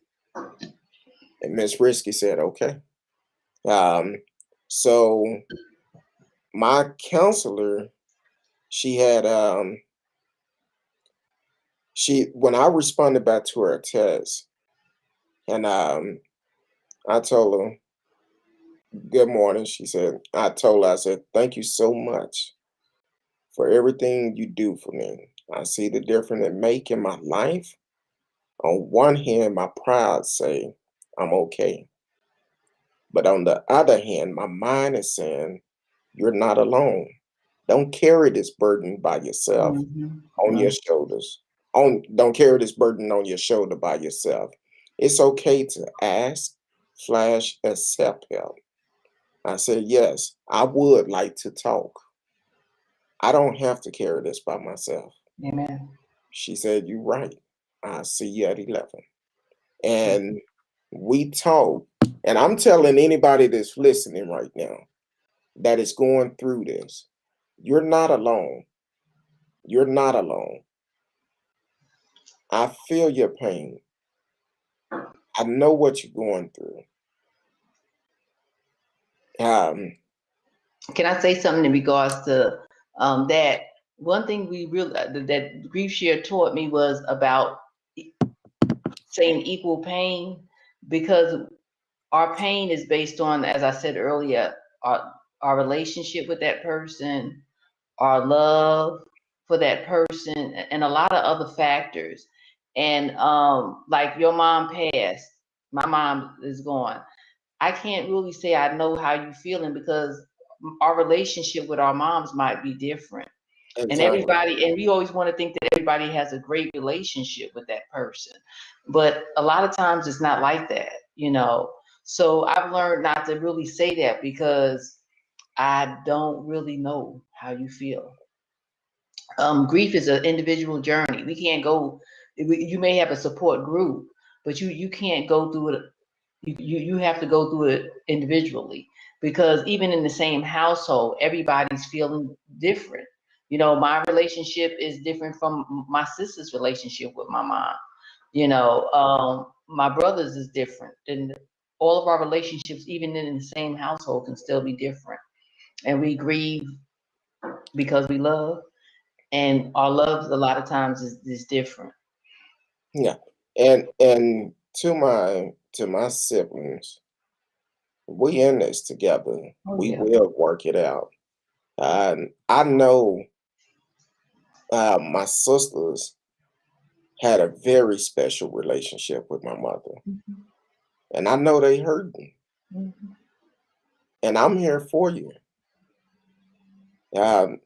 And Miss Risky said, "Okay." Um, so my counselor, she had she when I responded back to her text, and I told her, "Good morning." She said, I said, "Thank you so much for everything you do for me. I see the difference it make in my life. On one hand, my pride say I'm okay. But on the other hand, my mind is saying, you're not alone. Don't carry this burden by yourself Mm-hmm. on your shoulders. Don't carry this burden on your shoulder by yourself. It's okay to ask, slash, accept help." I said, "Yes, I would like to talk. I don't have to carry this by myself." Amen. She said, "You're right. I'll see you at 11." And we talked. And I'm telling anybody that's listening right now that is going through this, you're not alone. You're not alone. I feel your pain. I know what you're going through. Um, Can I say something in regards to that? One thing we really that grief share taught me was about saying equal pain, because our pain is based on, as I said earlier, our relationship with that person, our love for that person, and a lot of other factors. And like your mom passed, my mom is gone. I can't really say I know how you feeling, because our relationship with our moms might be different. And exactly. everybody, and we always want to think that everybody has a great relationship with that person. But a lot of times it's not like that, you know. So I've learned not to really say that, because I don't really know how you feel. Grief is an individual journey. We can't go. You may have a support group, but you can't go through it. You have to go through it individually, because even in the same household, everybody's feeling different. You know, my relationship is different from my sister's relationship with my mom. You know, my brother's is different, and all of our relationships, even in the same household, can still be different. And we grieve because we love, and our love a lot of times is different. Yeah. And to my siblings, we in this together. Oh We yeah. will work it out. I know my sisters had a very special relationship with my mother, Mhm. and I know they hurting, Mhm. and I'm here for you. Um,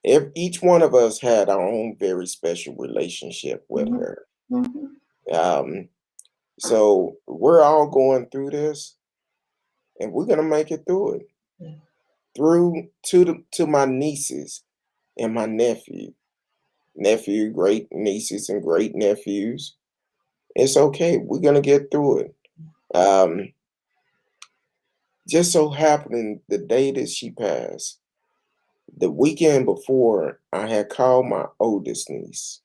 if each one of us had our own very special relationship with Mhm. her, Mhm. um, so we're all going through this, and we're gonna make it through it. Yeah. Through to my nieces and my great nieces and great nephews. It's okay. We're gonna get through it. Um, just so happening the day that she passed, the weekend before, I had called my oldest niece,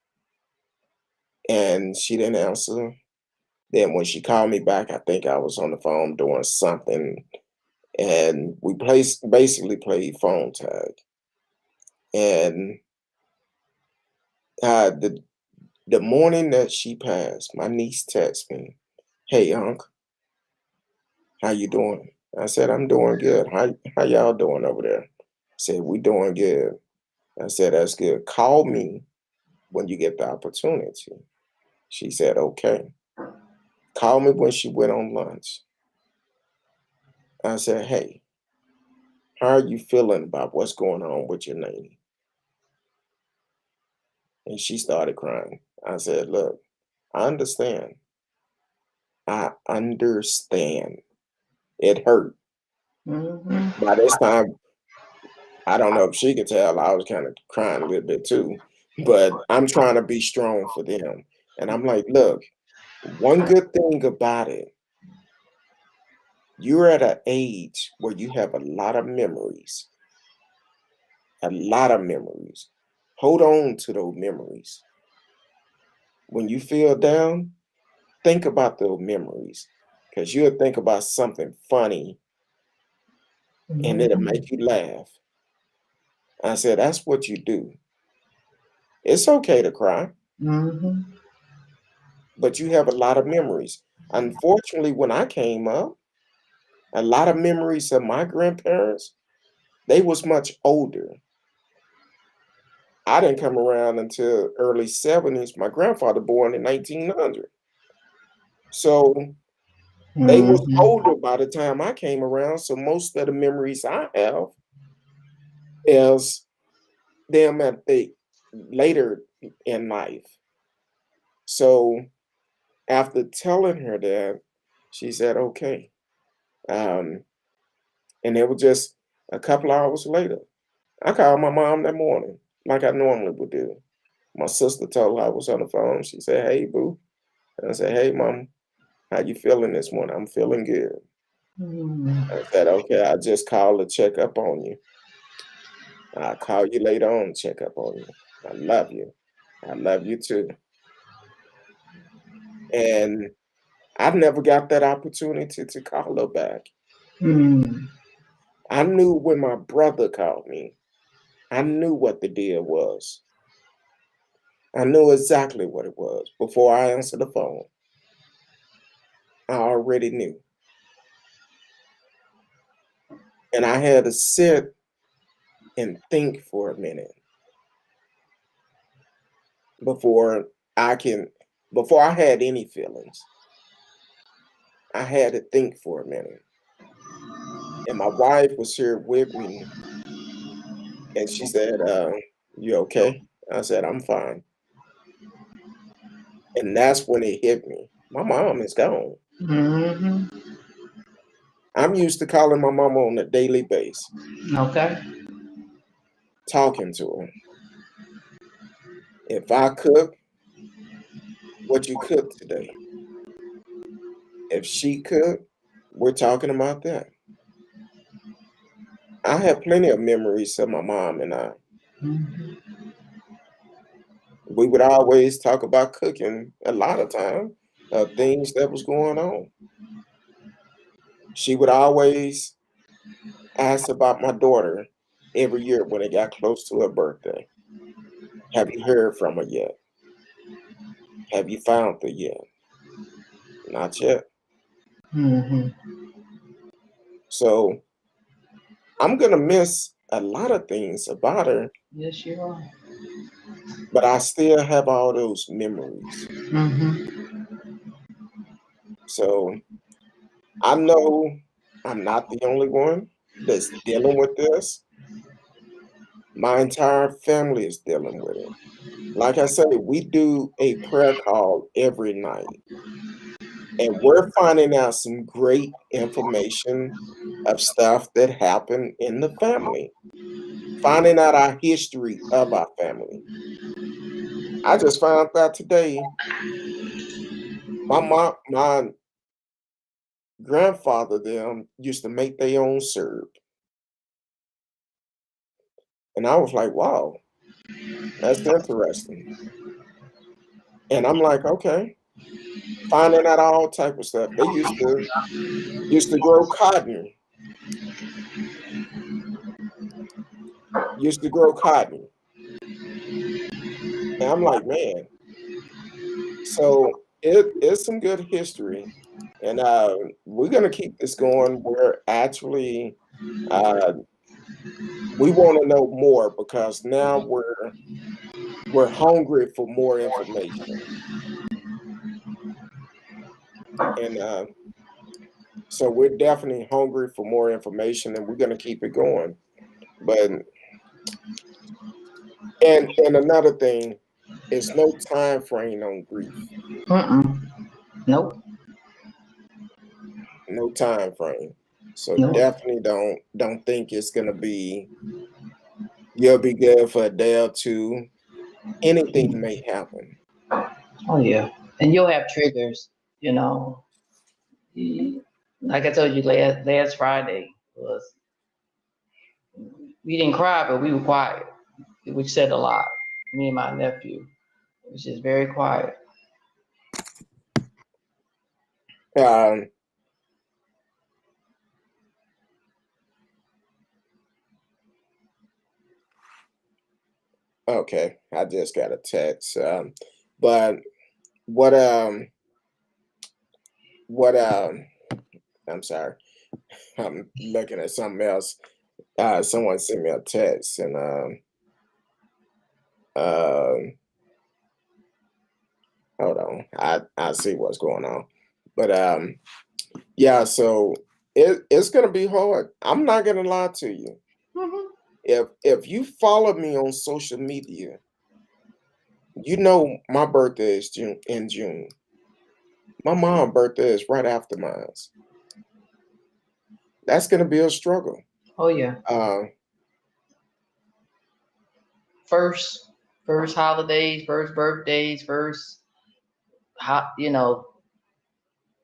and she didn't answer. Then when she called me back, I think I was on the phone doing something, and we basically played phone tag. And the morning that she passed, my niece texted me. Hey, Unc, how you doing? I said, I'm doing good. How y'all doing over there? Said, we doing good. I said, that's good. Call me when you get the opportunity. She said, okay. Call me when she went on lunch. I said, hey, how are you feeling about what's going on with your nanny? And she started crying. I said, look, I understand. I understand. It hurt. Mhm. By this time, I don't know if she could tell, I was kind of crying a little bit too. But I'm trying to be strong for them. And I'm like, look, one good thing about it, you're at an age where you have a lot of memories. A lot of memories. Hold on to those memories. When you feel down, think about those memories. Because you'll think about something funny and it'll make you laugh. I said, that's what you do. It's okay to cry, Mhm. but you have a lot of memories. Unfortunately, when I came up, a lot of memories of my grandparents, they was much older. I didn't come around until early 70s. My grandfather born in 1900. So they was Mhm. older by the time I came around. So most of the memories I have is them at the later in life. So after telling her that, she said, okay. Um, and it was just a couple hours later. I called my mom that morning, like I normally would do. My sister told her I was on the phone. She said, hey, boo. And I said, hey, mom, how you feeling this morning? I'm feeling good. Mhm. I said, okay, I just called to check up on you. I'll call you later on, check up on you. I love you. I love you too. And I've never got that opportunity to call her back. Mhm. I knew when my brother called me, I knew what the deal was. I knew exactly what it was. Before I answered the phone, I already knew. And I had to sit and think for a minute before I can, before I had any feelings. I had to think for a minute. And my wife was here with me and she said, you okay? I said, I'm fine. And that's when it hit me. My mom is gone. Mhm. I'm used to calling my mama on a daily basis, Okay. talking to her. If I cook, what you cook today? If she cook, we're talking about that. I have plenty of memories of my mom and I. Mhm. We would always talk about cooking a lot of time, things that was going on. She would always ask about my daughter every year when it got close to her birthday. Have you heard from her yet? Have you found her yet? Not yet. Mhm. So I'm gonna miss a lot of things about her, Yes, you are. but I still have all those memories. Mhm. So I know I'm not the only one that's dealing with this. My entire family is dealing with it. Like I said, we do a prayer call every night, and we're finding out some great information of stuff that happened in the family, finding out our history of our family. I just found out today my grandfather them used to make their own syrup. And I was like, wow, that's interesting. And I'm like, okay, finding out all type of stuff. They used to grow cotton, used to grow cotton. And I'm like, man. So it's some good history, and we're gonna keep this going. We're actually we want to know more because now we're hungry for more information, and so we're definitely hungry for more information, and we're gonna keep it going. But and another thing, it's no time frame on grief. Nope. No time frame. So Nope. definitely don't think it's gonna be you'll be good for a day or two. Anything may happen. Oh yeah, and you'll have triggers. You know, like I told you last Friday was we didn't cry, but we were quiet, which said a lot. Me and my nephew, it was just very quiet. Um, okay, I just got a text. But what what I'm sorry, I'm looking at something else. Someone sent me a text and um hold on, I see what's going on. But yeah, so it's gonna be hard. I'm not gonna lie to you. Mm-hmm. If you follow me on social media, you know my birthday is in June. My mom's birthday is right after mine. That's gonna be a struggle. Oh yeah, Uh, first holidays, first birthdays, first you know,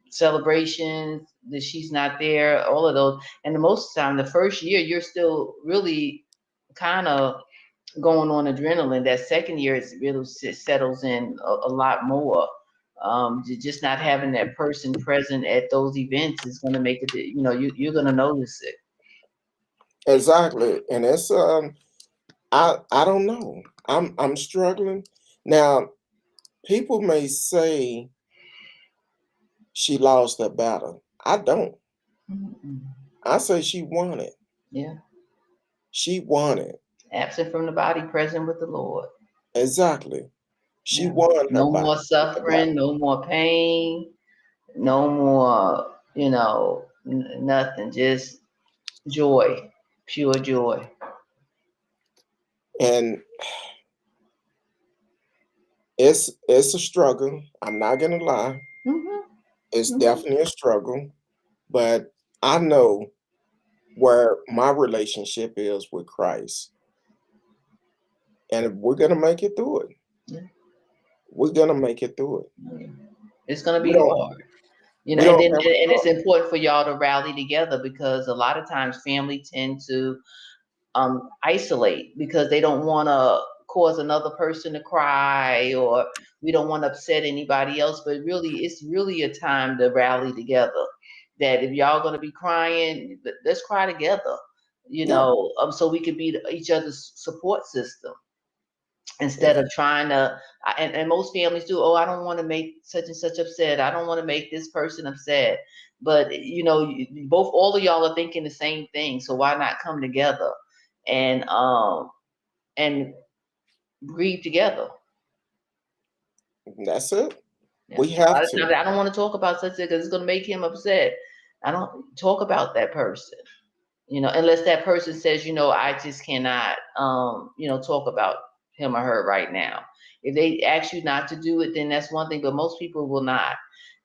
celebrations that she's not there, all of those. And the most of the time, the first year, you're still really kind of going on adrenaline. That second year, it really settles in a lot more. Just not having that person present at those events is going to make it. You know, you're going to notice it. exactly, and it's I don't know. I'm struggling now. People may say she lost her battle. I don't. Mm-mm. I say she won it. Yeah, She won it. absent from the body, present with the Lord. Exactly. She Yeah, won her no more the suffering, battle. no more pain, no more. You know, nothing. Just joy, pure joy. And it's a struggle. I'm not gonna lie. Hmm. It's Hmm. definitely a struggle, but I know where my relationship is with Christ. And we're gonna make it through it. Yeah. We're gonna make it through it. It's gonna We be don't hard, you know. we And don't then have a and it's choice. important for y'all to rally together because a lot of times family tend to isolate because they don't want to cause another person to cry or we don't want to upset anybody else. But really, it's really a time to rally together. That if y'all gonna be crying, let's cry together. You Yeah. know, so we can be each other's support system instead Yeah. of trying to. And most families do. Oh, I don't want to make such and such upset. I don't want to make this person upset. But you know, both all of y'all are thinking the same thing. So why not come together and and grieve together? That's it. Yeah. We A lot have of to. times I don't want to talk about such because it's going to make him upset. I don't talk about that person, you know, unless that person says, you know, I just cannot, you know, talk about him or her right now. If they ask you not to do it, then that's one thing, but most people will not.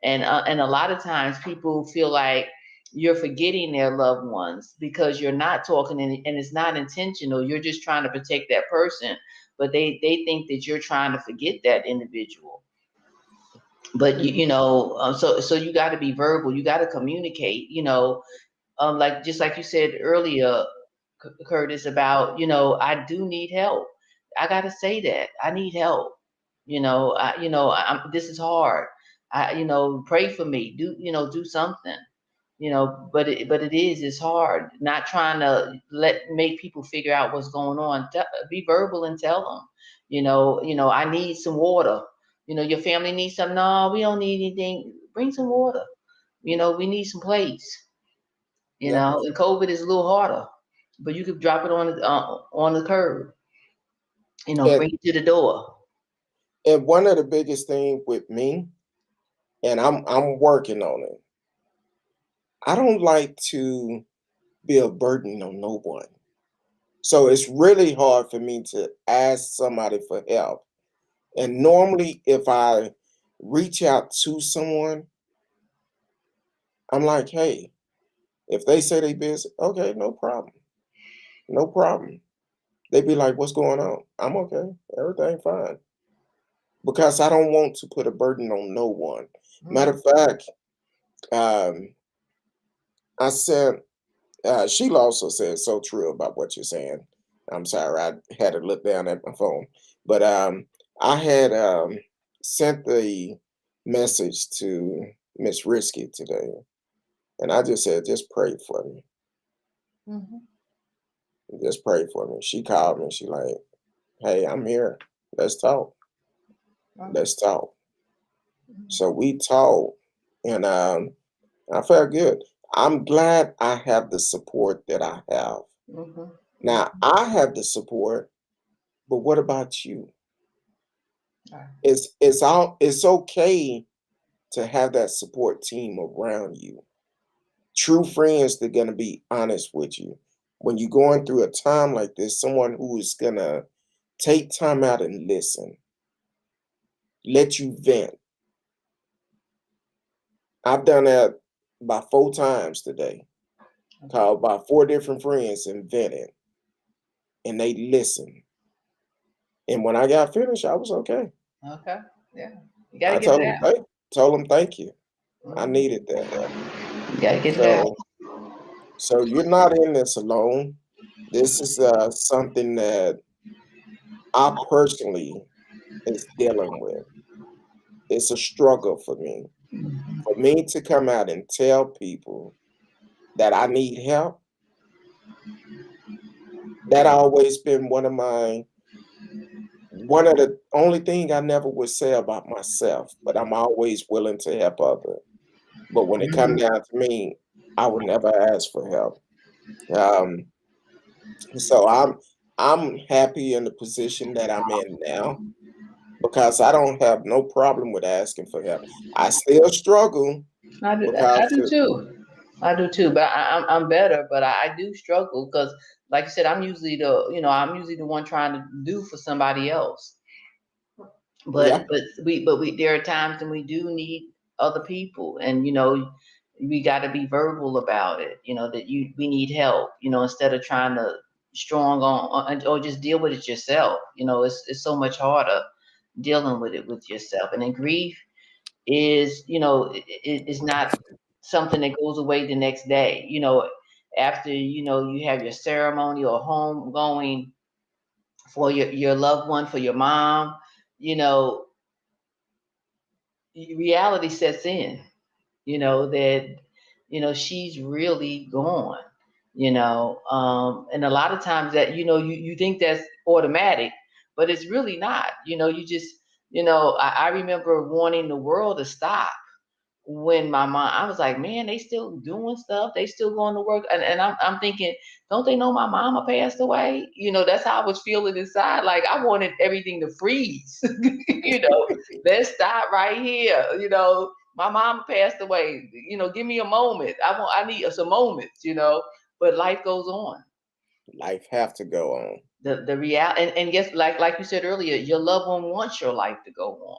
And a lot of times people feel like you're forgetting their loved ones because you're not talking and it's not intentional. You're just trying to protect that person, but they think that you're trying to forget that individual. But you know, so you got to be verbal. You got to communicate. You know, like just like you said earlier, Curtis, about, you know, I do need help. I got to say that I need help. You know, this is hard. You know, pray for me. You know, do something. You know, but it's hard. Not trying to make people figure out what's going on. Be verbal and tell them. You know, I need some water. Your family needs something. No, we don't need anything. Bring some water. We need some plates. Yep. And COVID is a little harder, but you could drop it on the curb. And Bring it to the door. and one of the biggest things with me, and I'm working on it. I don't like to be a burden on no one. So it's really hard for me to ask somebody for help. And normally, if I reach out to someone, I'm like, hey, if they say they busy, okay, no problem. No problem. They be like, what's going on? I'm okay. Everything fine. Because I don't want to put a burden on no one. Matter of fact, um, I said, Sheila also said so true about what you're saying. I'm sorry, I had to look down at my phone. But I had sent the message to Miss Risky today. And I just said, just pray for me. Mm-hmm. Just pray for me. She called me. She like, hey, I'm here. Let's talk. Let's talk. So we talked, and I felt good. I'm glad I have the support that I have. Mm-hmm. Now I have the support, but what about you? Right. It's okay to have that support team around you. True friends, they're gonna be honest with you. When you're going through a time like this, someone who is gonna take time out and listen, let you vent. I've done that about 4 times today. Called by 4 different friends and vented, and they listened. And when I got finished, I was okay. Okay. Yeah. You gotta I get it out. told them thank you. I Mhm. needed that. You gotta get it out. So you're not in this alone. This is something that I personally is dealing with. It's a struggle for me. For me to come out and tell people that I need help, that always been one of the only thing I never would say about myself, but I'm always willing to help others. But when it Mhm. comes down to me, I would never ask for help. Um, so I'm happy in the position that I'm in now because I don't have no problem with asking for help. I still struggle I because do too. I do too, but I'm better. But I do struggle because, like I said, I'm usually the one trying to do for somebody else. yeah, But there are times when we do need other people, and we got to be verbal about it. That we need help. Instead of trying to strong or just deal with it yourself. It's so much harder dealing with it with yourself, and then grief is is not something that goes away the next day. After you have your ceremony or home going for your loved one, for your mom, you know reality sets in, that she's really gone. And a lot of times that you think that's automatic, but it's really not. You just I remember wanting the world to stop when my mom, I was like, man, they still doing stuff, they still going to work, and I'm thinking, don't they know my mama passed away? That's how I was feeling inside. Like I wanted everything to freeze. you know, let's stop right here. My mama passed away. Give me a moment. I need some moments. But life goes on. life have to go on. The real and yes, like you said earlier, your loved one wants your life to go on.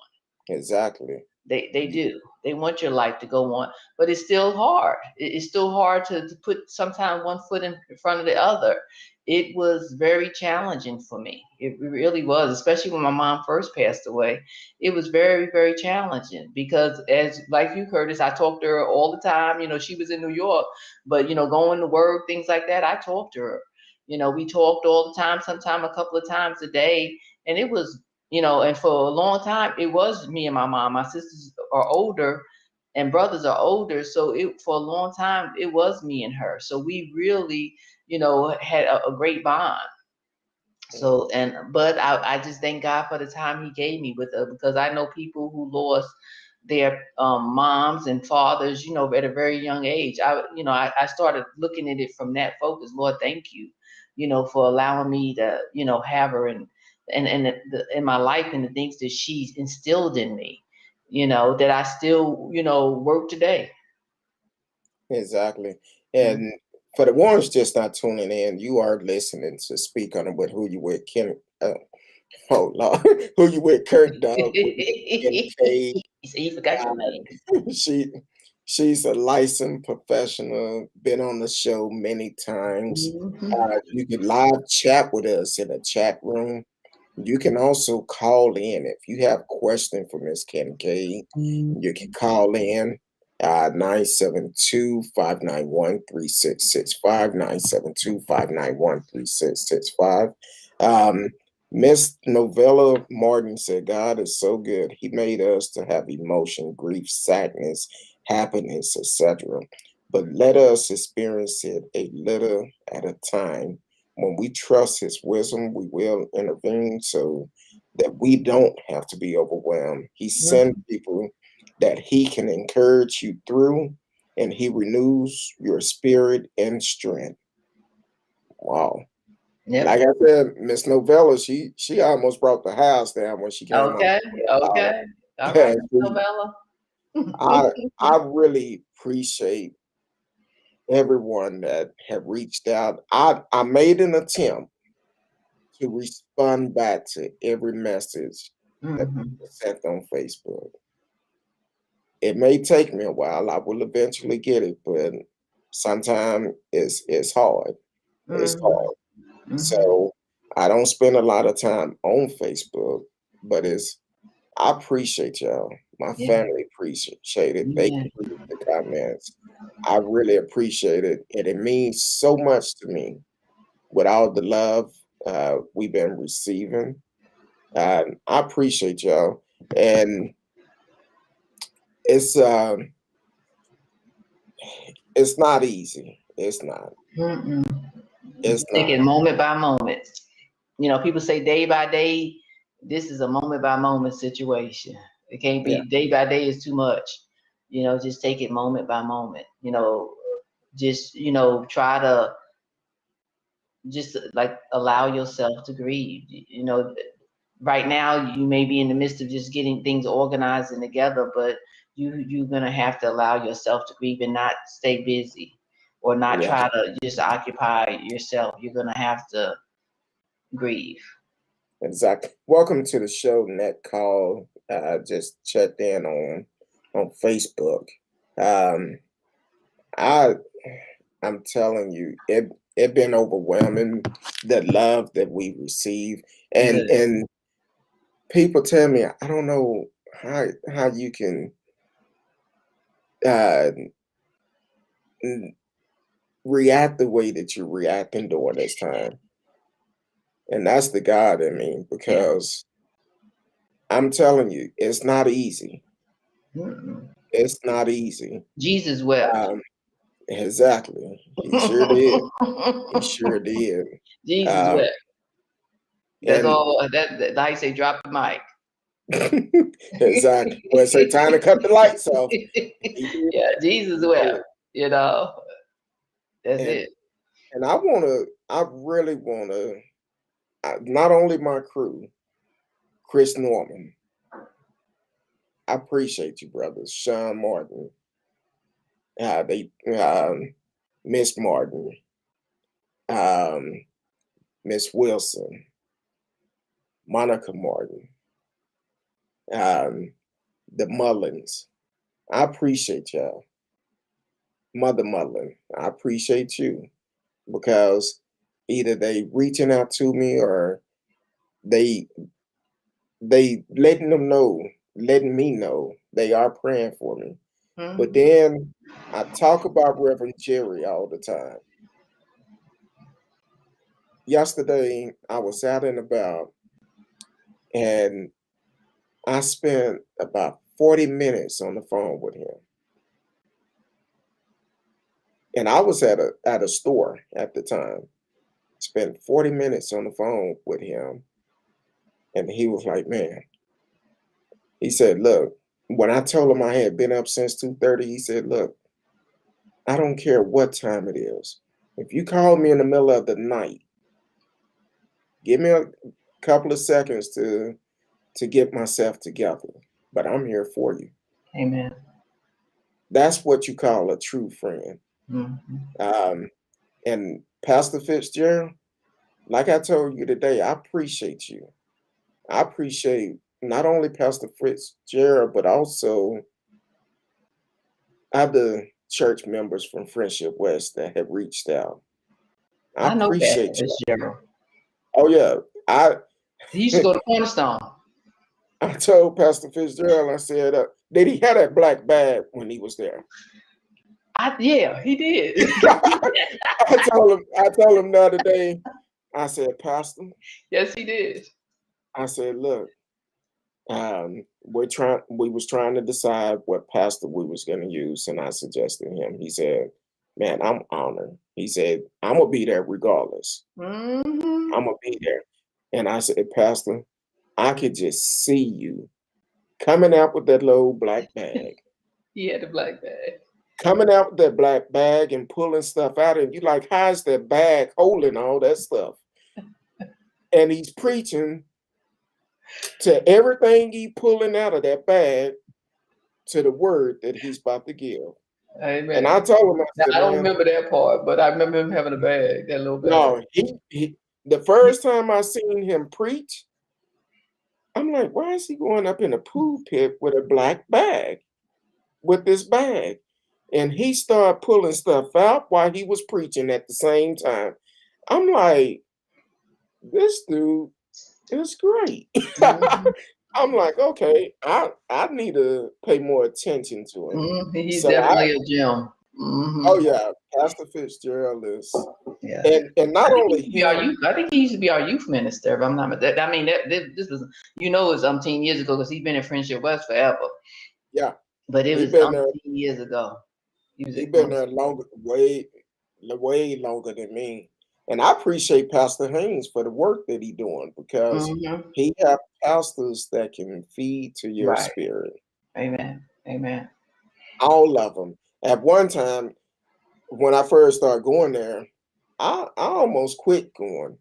Exactly. They do. They want your life to go on, but it's still hard. It's still hard to put sometimes one foot in front of the other. It was very challenging for me. It really was, especially when my mom first passed away. It was very, very challenging because, as like you, Curtis, I talked to her all the time. She was in New York, but going to work, things like that, I talked to her. We talked all the time, sometime a couple of times a day, and it was and for a long time, it was me and my mom. My sisters are older and brothers are older. So for a long time, it was me and her. So we really, had a great bond. So, but I just thank God for the time He gave me with her, because I know people who lost their moms and fathers, at a very young age. I started looking at it from that focus. Lord, thank you, for allowing me to, have her in my life, and the things that she instilled in me, that I still, work today. Exactly. And for the ones just not tuning in, you are listening to Speak On It with Who You With, oh Lord, Who You With, Kurt Dog, with Ken K. So you forgot your name. She she's a licensed professional, been on the show many times. You can live chat with us in the chat room. You can also call in if you have questions for Miss Kincaid. You can call in 972-591-3665, 972-591-3665. Miss Novella Martin said, God is so good. He made us to have emotion, grief, sadness, happiness, etc. But let us experience it a little at a time. When we trust his wisdom, we will intervene so that we don't have to be overwhelmed. He sends people that he can encourage you through, and he renews your spirit and strength. Wow. Yep. Like I said, Miss Novella, she almost brought the house down when she came on. Okay. Okay. All right, Novella. I really appreciate everyone that have reached out. I made an attempt to respond back to every message that was sent on Facebook. It may take me a while. I will eventually get it, but sometimes it's hard. It's hard. So I don't spend a lot of time on Facebook, but I appreciate y'all. My family appreciate it. They Yeah. can read the comments. I really appreciate it, and it means so much to me with all the love we've been receiving. I appreciate y'all, and it's it's not easy. It's not. It's Take it not. moment by moment. People say day by day. This is a moment by moment situation. It can't Yeah, be day by day is too much. Just take it moment by moment. Just try to just like allow yourself to grieve. Right now you may be in the midst of just getting things organized and together, but you're gonna have to allow yourself to grieve and not stay busy or not yeah, try to just occupy yourself. You're gonna have to grieve. exactly. Welcome to the show, Net Call. Just checked in on Facebook. Um, I I'm telling you, it been overwhelming, the love that we receive, Good. and people tell me I don't know how you can uh, react the way that you're reacting during this time. And that's the God in me, Yeah. because I'm telling you, it's not easy. It's not easy. Jesus wept. Exactly. He sure did. He sure did. Jesus Um, wept. That's and all. That like I say, drop the mic. exactly. When it's time to cut the lights off, he did. Yeah, Jesus He wept. did. That's And it. and I really wanna, not only my crew, Chris Norman. I appreciate you, brothers. Sean Martin, they Miss Martin, um, Miss Wilson, Monica Martin, um, the Mullins. I appreciate y'all. Mother Mullin, I appreciate you, because either they reaching out to me, or they letting me know they are praying for me. But then I talk about Reverend Jerry all the time. Yesterday I was out and about, and I spent about 40 minutes on the phone with him. And I was at a store at the time. Spent 40 minutes on the phone with him. And he was like, man, he said, look, when I told him I had been up since 2:30, he said, look, I don't care what time it is. If you call me in the middle of the night, give me a couple of seconds to get myself together. But I'm here for you. Amen. That's what you call a true friend. Mm-hmm. And Pastor Fitzgerald, like I told you today, I appreciate you. I appreciate not only Pastor Fitzgerald, but also other church members from Friendship West that have reached out. I know appreciate Pastor you. Fitzgerald. Oh yeah, He used to go to Cornerstone. I told Pastor Fitzgerald, I said, did he have that black bag when he was there? Yeah, he did. I told him the other day, I said, Pastor. Yes, he did. I said, look, we was trying to decide what pastor we was going to use, and I suggested him. He said, man, I'm honored. He said, I'm gonna be there regardless. Mm-hmm. I'm gonna be there. And I said, Pastor, I could just see you coming out with that little black bag. He had the black bag. Coming out with that black bag and pulling stuff out, and you like, how's that bag holding all that stuff? And he's preaching to everything he pulling out of that bag to the word that he's about to give. Amen. And I told him, I don't remember that part, but I remember him having a bag, that little bag. No, he the first time I seen him preach, I'm like, why is he going up in a pulpit with a black bag, with this bag? And he started pulling stuff out while he was preaching at the same time. I'm like, this dude is great. Mm-hmm. I'm like, okay, I need to pay more attention to him. Mm-hmm. He's So definitely a gem. Mm-hmm. Oh yeah, Pastor Fitzgerald is, Yeah. and not only him. I think he used to be our youth minister. If I'm not, I mean, this was, it's umpteen years ago because he's been in Friendship West forever. Yeah, But it was umpteen years ago. He's been there way longer than me. And I appreciate Pastor Haynes for the work that he's doing, because he have pastors that can feed to your spirit. Amen. Amen. All of them. At one time, when I first started going there, I almost quit going,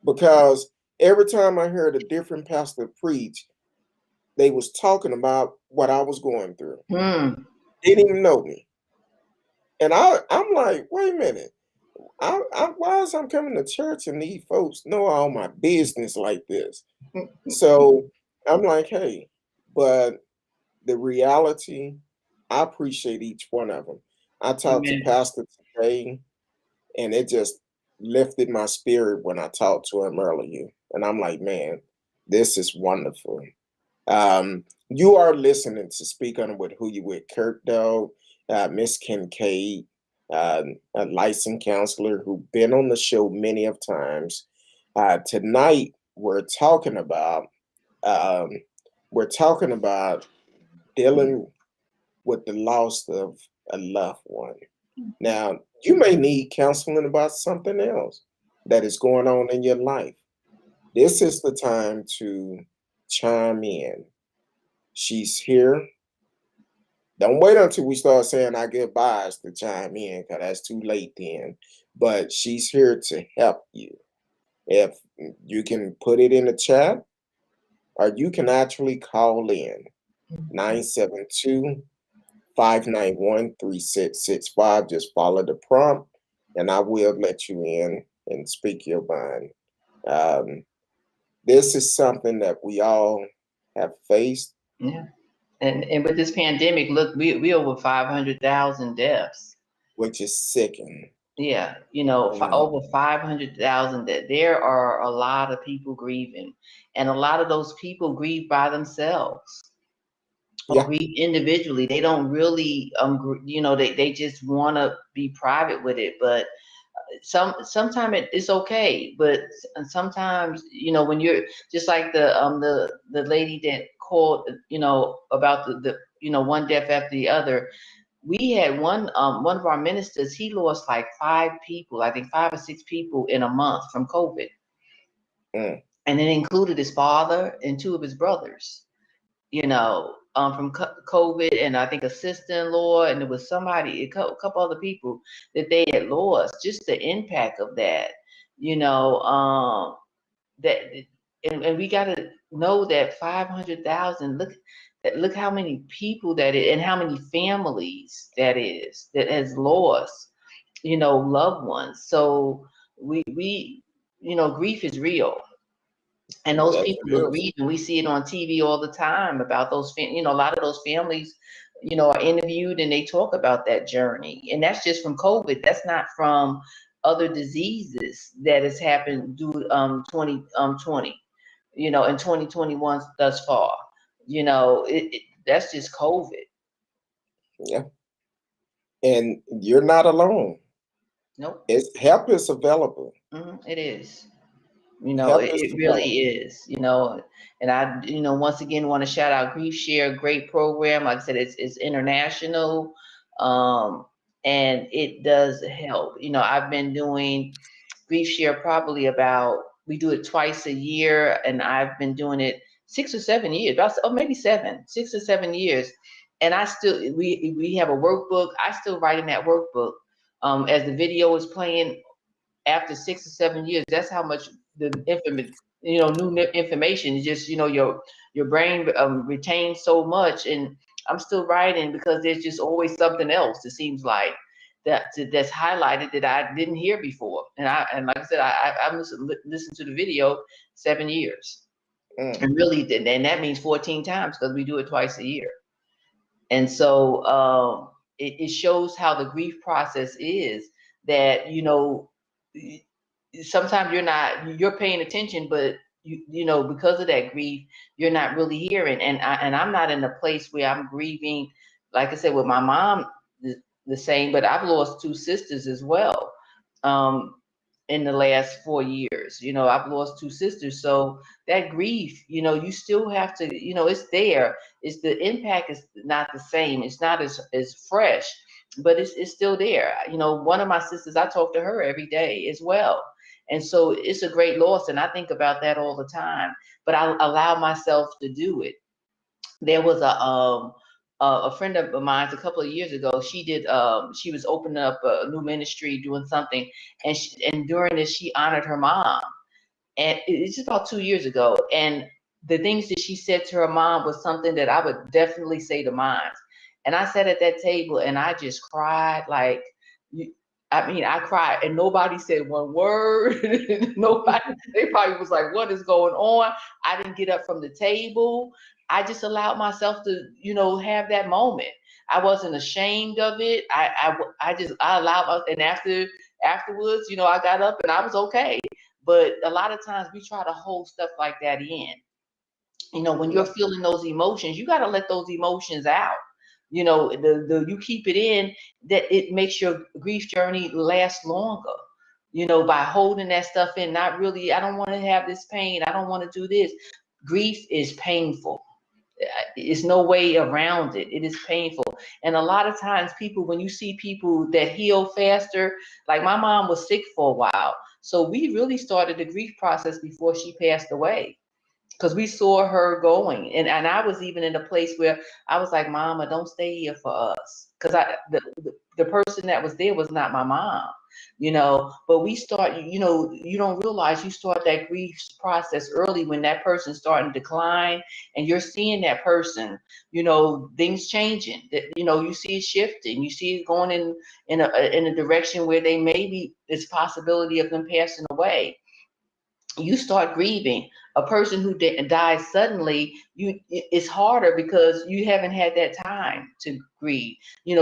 because every time I heard a different pastor preach, they was talking about what I was going through. Didn't even know me. And I'm like, wait a minute. Why is I'm coming to church and these folks know all my business like this? So I'm like, hey, but the reality, I appreciate each one of them. I talked to Pastor today, and it just lifted my spirit when I talked to him earlier. And I'm like, man, this is wonderful. You are listening to Speak On It with Who You With, Kurt Dog, Miss Kincaid, a licensed counselor who's been on the show many of times. Tonight we're talking about dealing with the loss of a loved one. Now, you may need counseling about something else that is going on in your life. This is the time to chime in. She's here. Don't wait until we start saying our goodbyes to chime in, because that's too late then. But she's here to help you. If you can put it in the chat, or you can actually call in 972-591-3665. Just follow the prompt, and I will let you in and speak your mind. This is something that we all have faced. Yeah. And with this pandemic, look, we over 500,000 deaths, which is sickening. Yeah, over 500,000. That there are a lot of people grieving, and a lot of those people grieve by themselves. Or grieve individually. They don't really, they just want to be private with it. But sometimes it's okay. But sometimes, when you're just like the lady that called, about the one death after the other. we had one of our ministers, he lost like 5 people, I think 5 or 6 people in a month from COVID. Mm. And it included his father and 2 of his brothers, from COVID, and I think a sister-in-law, and there was somebody, a couple other people that they had lost. Just the impact of that, that, and we got to know that 500,000. Look how many people that is, and how many families that is that has lost, loved ones. So we grief is real. And those Yes, people it are is. grieving. We see it on TV all the time about those, a lot of those families, are interviewed and they talk about that journey. And that's just from COVID. That's not from other diseases that has happened due 2020, in 2021 thus far. That's just COVID. Yeah. And you're not alone. Nope. Help is available. It is. Help is It really available. is, and I, once again, want to shout out Grief Share, great program. Like I said, it's international, and it does help. I've been doing Grief Share probably we do it twice a year, and I've been doing it 6 or 7 years, maybe 6 or 7 years. And we have a workbook. I still write in that workbook, as the video is playing. After 6 or 7 years, that's how much the new information is just, your brain retains so much. And I'm still writing because there's just always something else, it seems like, that's highlighted that I didn't hear before. And like I said, I listened to the video 7 years. And really, and that means 14 times because we do it twice a year. And so it shows how the grief process is, that, sometimes you're paying attention, but because of that grief, you're not really hearing. And I'm not in a place where I'm grieving, like I said, with my mom, the same, but I've lost 2 sisters as well. In the last 4 years, I've lost 2 sisters. So that grief, you still have to, it's there. It's the impact is not the same. It's not as fresh, but it's still there. One of my sisters, I talk to her every day as well. And so it's a great loss. And I think about that all the time, but I allow myself to do it. There was a friend of mine a couple of years ago. She was opening up a new ministry, doing something, and during this, she honored her mom. And it's just about 2 years ago. And the things that she said to her mom was something that I would definitely say to mine. And I sat at that table and I just cried. Like, I cried and nobody said one word. Nobody, they probably was like, what is going on? I didn't get up from the table. I just allowed myself to, have that moment. I wasn't ashamed of it. I allowed, and afterwards, I got up and I was okay. But a lot of times we try to hold stuff like that in. When you're feeling those emotions, you got to let those emotions out. You keep it in, that it makes your grief journey last longer. By holding that stuff in, not really, I don't want to have this pain. I don't want to do this. Grief is painful. It's no way around it. It is painful. And a lot of times when you see people that heal faster, like my mom was sick for a while. So we really started the grief process before she passed away, because we saw her going. And I was even in a place where I was like, Mama, don't stay here for us. Because the person that was there was not my mom, but we start, you don't realize you start that grief process early when that person's starting to decline, and you're seeing that person, things changing, that, you see it shifting, you see it going in a direction where they maybe there's possibility of them passing away. You start grieving. A person who dies suddenly, it's harder because you haven't had that time to grieve.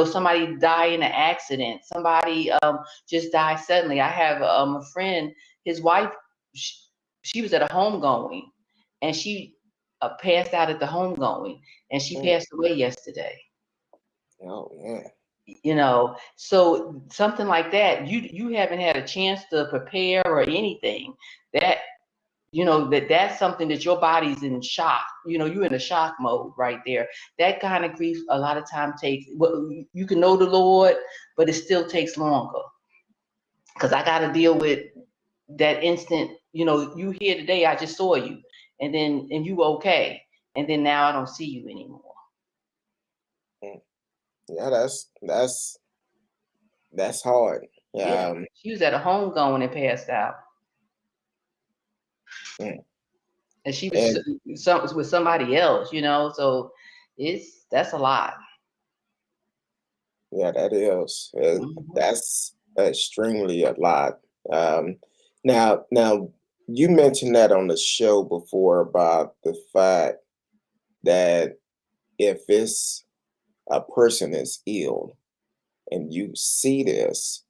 Somebody die in an accident, somebody just die suddenly. I have a friend, his wife, she was at a homegoing, and she passed out at the homegoing, and she passed away yesterday. Oh yeah. So something like that, you haven't had a chance to prepare or anything. That that's something that your body's in shock. You're in a shock mode right there. That kind of grief a lot of time takes, well, you can know the Lord, but it still takes longer. Because I got to deal with that instant, you here today, I just saw you, and you okay. And then now I don't see you anymore. Yeah, that's hard. Yeah. She was at a home going and passed out. Mm. And she was with somebody else, so that's a lot. Yeah, that is. Mm-hmm. That's extremely a lot. Now, you mentioned that on the show before about the fact that if it's a person is ill and you see this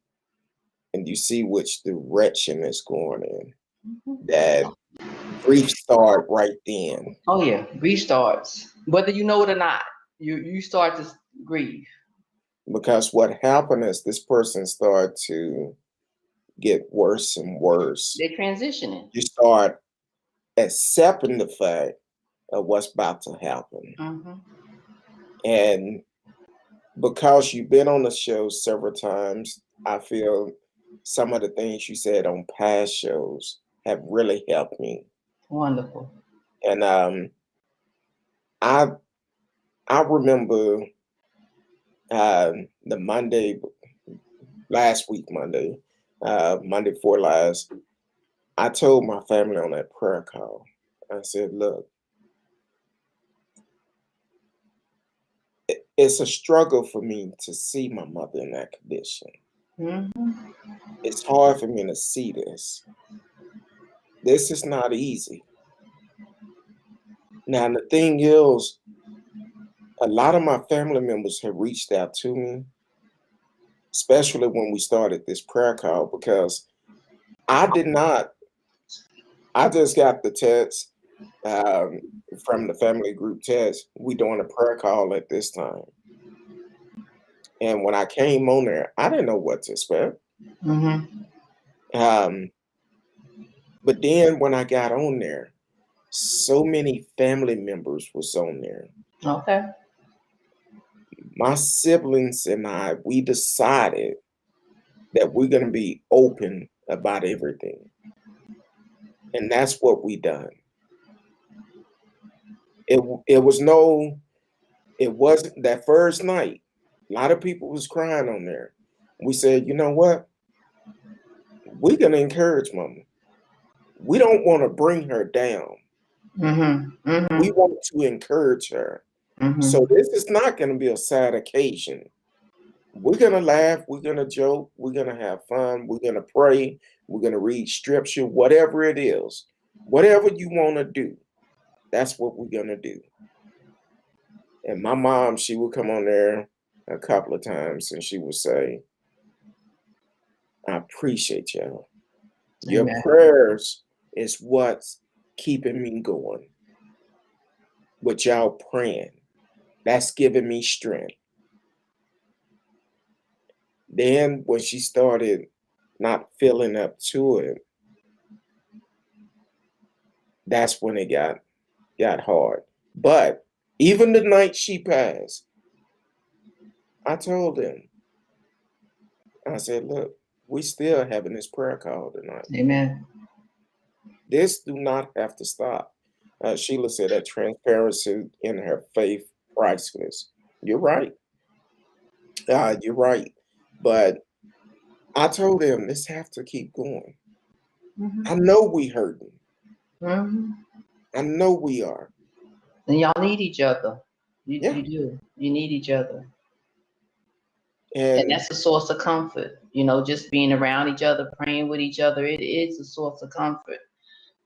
and you see which direction it's going in, Mm-hmm. that grief start right then. Oh yeah, grief starts. Whether you know it or not, you start to grieve. Because what happened is this person start to get worse and worse. They're transitioning. You start accepting the fact of what's about to happen. Mm-hmm. And because you've been on the show several times, I feel some of the things you said on past shows have really helped me. Wonderful. And I remember the Monday, last week, Monday before last, I told my family on that prayer call, I said, look, it's a struggle for me to see my mother in that condition. Mm-hmm. It's hard for me to see this. This is not easy. Now, the thing is, a lot of my family members have reached out to me, especially when we started this prayer call, because I just got the text from the family group text, we doing a prayer call at this time. And when I came on there, I didn't know what to expect. Mm-hmm. But then when I got on there, so many family members was on there. Okay. My siblings and I, we decided that we're going to be open about everything. And that's what we done. It wasn't that first night. A lot of people was crying on there. We said, you know what? We're going to encourage Mama. We don't want to bring her down. Mm-hmm. Mm-hmm. We want to encourage her. Mm-hmm. So this is not going to be a sad occasion. We're going to laugh. We're going to joke. We're going to have fun. We're going to pray. We're going to read scripture, whatever it is. Whatever you want to do, that's what we're going to do. And my mom, she would come on there a couple of times and she would say, I appreciate y'all. Your Amen. prayers is what's keeping me going. With y'all praying, that's giving me strength. Then when she started not feeling up to it, that's when it got hard. But even the night she passed, I told them, I said, look, we still having this prayer call tonight. Amen. This do not have to stop. Sheila said that transparency in her faith priceless. You're right. You're right. But I told them this have to keep going. Mm-hmm. I know we hurting. Mm-hmm. I know we are. And y'all need each other. Yeah. You do. You need each other. And that's a source of comfort. Just being around each other, praying with each other, it is a source of comfort.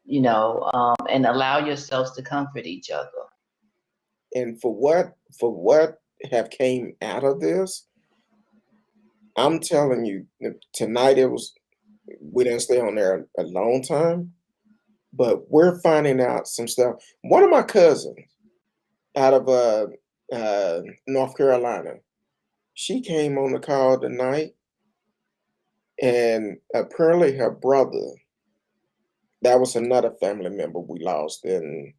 And allow yourselves to comfort each other. And for what have came out of this, I'm telling you, tonight we didn't stay on there a long time, but we're finding out some stuff. One of my cousins out of North Carolina, she came on the call tonight, and apparently her brother that was another family member we lost in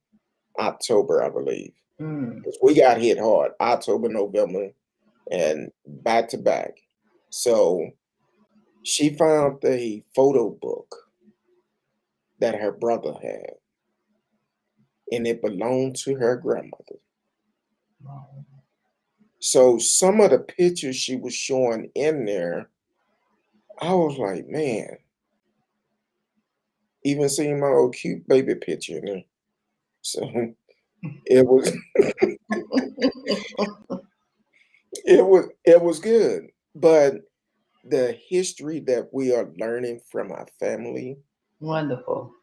October, I believe. Mm. 'Cause we got hit hard, October, November, and back to back. So she found a photo book that her brother had, and it belonged to her grandmother. Wow. So some of the pictures she was showing in there, I was like, man, even seeing my old cute baby picture in there. So it was it was good. But the history that we are learning from our family Wonderful.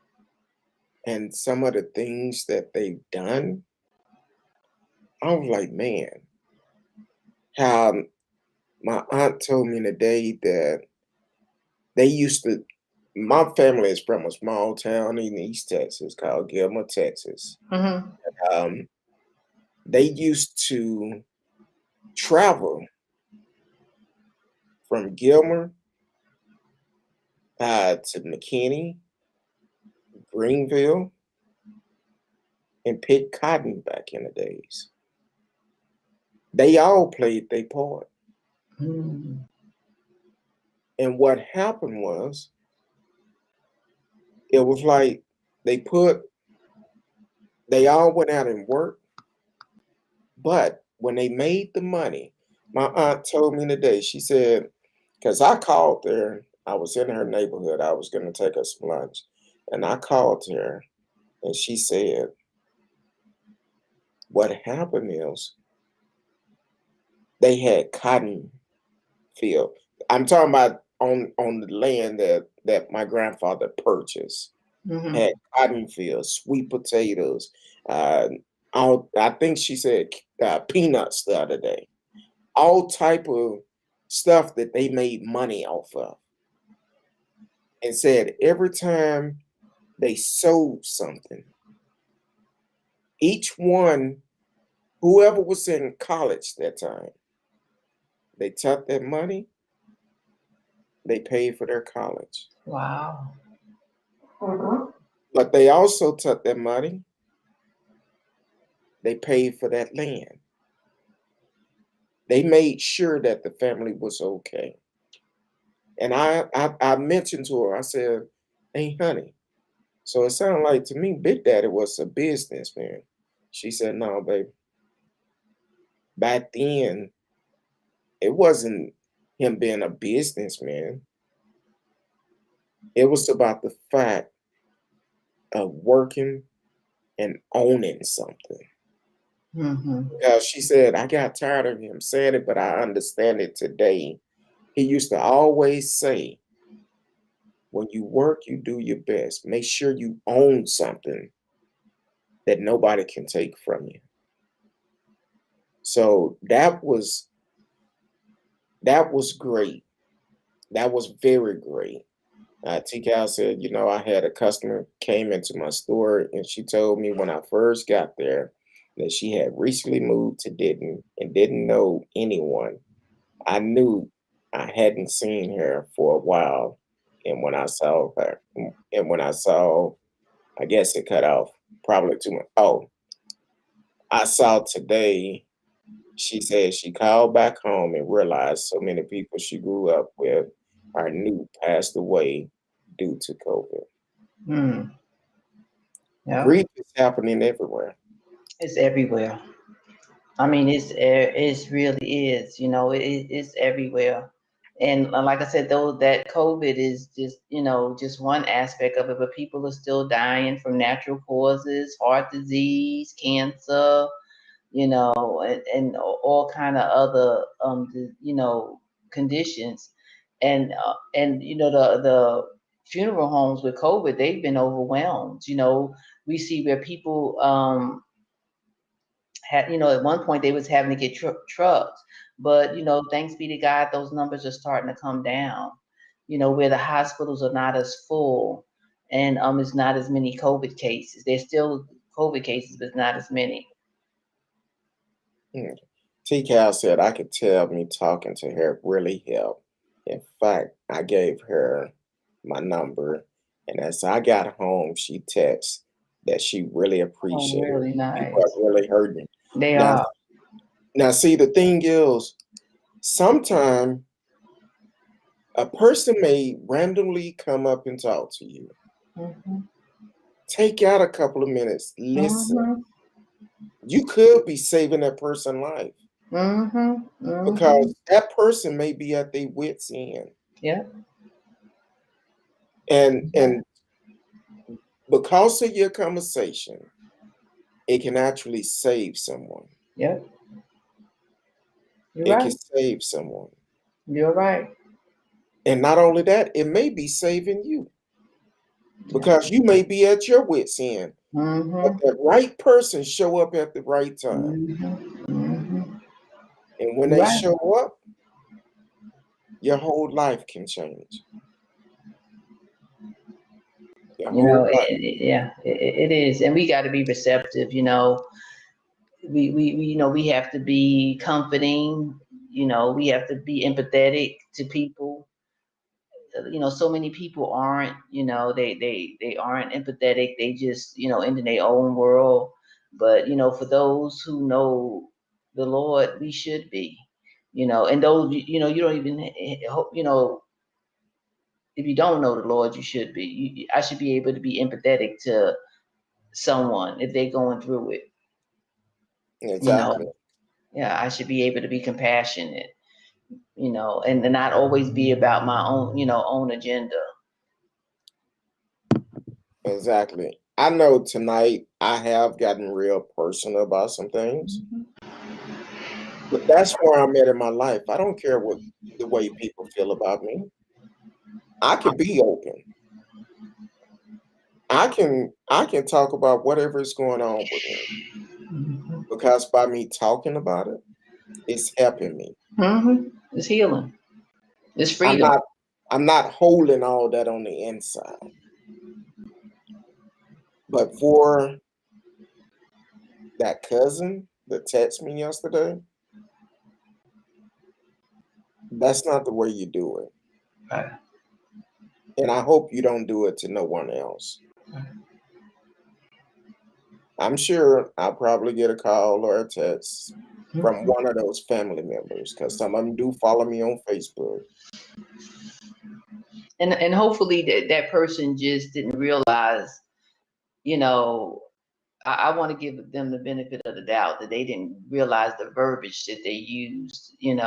and some of the things that they've done, I was like, man, how my aunt told me today that they used to, my family is from a small town in East Texas called Gilmer, Texas. Mm-hmm. Um, they used to travel from Gilmer to McKinney, Greenville, and pick cotton back in the days. They all played their part. Mm. And what happened was, it was like they put, they all went out and worked, but when they made the money, my aunt told me today, she said, because I called her, I was in her neighborhood, I was going to take her some lunch, and I called her, and she said, what happened is they had cotton field. I'm talking about on the land that my grandfather purchased. Mm-hmm. Had cotton fields, sweet potatoes, uh, all, I think she said peanuts the other day. All type of stuff that they made money off of. And said every time they sold something, each one, whoever was in college that time, they took that money, they paid for their college. Wow. But they also took that money, they paid for that land. They made sure that the family was okay. And I mentioned to her, I said, hey, honey, so it sounded like to me, Big Daddy was a businessman. She said, no, baby. Back then, it wasn't him being a businessman. It was about the fact of working and owning something. Mm-hmm. Because she said, I got tired of him saying it, but I understand it today. He used to always say, when you work, you do your best. Make sure you own something that nobody can take from you. So that was great. That was very great. T-Cal said, you know, I had a customer came into my store and she told me when I first got there that she had recently moved to Denton and didn't know anyone. I knew I hadn't seen her for a while. And when I saw her, and when I saw, I guess it cut off probably too much. Oh, I saw today, she said she called back home and realized so many people she grew up with or knew passed away due to COVID. Mm. Yeah. Grief is happening everywhere. It's everywhere. I mean, it really is. You know, it's everywhere. And like I said, though, that COVID is just, you know, just one aspect of it, but people are still dying from natural causes, heart disease, cancer, you know, and all kind of other, you know, conditions. And you know, the funeral homes with COVID, they've been overwhelmed. You know, we see where people, had, you know, at one point they was having to get trucks, but you know, thanks be to God, those numbers are starting to come down. You know, where the hospitals are not as full, and it's not as many COVID cases. There's still COVID cases, but not as many. Hmm. T-Cal said, I could tell me talking to her really helped. In fact, I gave her my number And as I got home, she texted that she really appreciated really it. nice. People are really hurting. They Now, are. now, see, the thing is, sometimes a person may randomly come up and talk to you. Mm-hmm. Take out a couple of minutes, listen. Mm-hmm. You could be saving that person's life Mm-hmm. Mm-hmm. because that person may be at their wits' end. Yeah. And because of your conversation, it can actually save someone. Yep. You're It right. can save someone. You're right. And not only that, it may be saving you because you may be at your wits' end, but Mm-hmm. the right person show up at the right time. Mm-hmm. Mm-hmm. And when You're they right. show up, your whole life can change. Your You know, whole life. yeah, it is, and we got to be receptive. You know, we have to be comforting. You know, we have to be empathetic to people. You know, so many people aren't. You know, they aren't empathetic. They just in their own world. But for those who know the Lord, we should be. And those you don't even hope. If you don't know the Lord, you should be. I should be able to be empathetic to someone if they're going through it. Exactly. Yeah, I should be able to be compassionate, and not always be about my own agenda. Exactly. I know tonight I have gotten real personal about some things, but that's where I'm at in my life. I don't care what the way people feel about me. I can be open. I can talk about whatever is going on with me Mm-hmm. because by me talking about it, it's helping me. Mm-hmm. It's healing. It's I'm freedom. not I'm not holding all that on the inside. But for that cousin that texted me yesterday, that's not the way you do it. Right. And I hope you don't do it to no one else. I'm sure I'll probably get a call or a text from Mm-hmm. one of those family members because some of them do follow me on Facebook. And hopefully that person just didn't realize, you know, I want to give them the benefit of the doubt that they didn't realize the verbiage that they used, and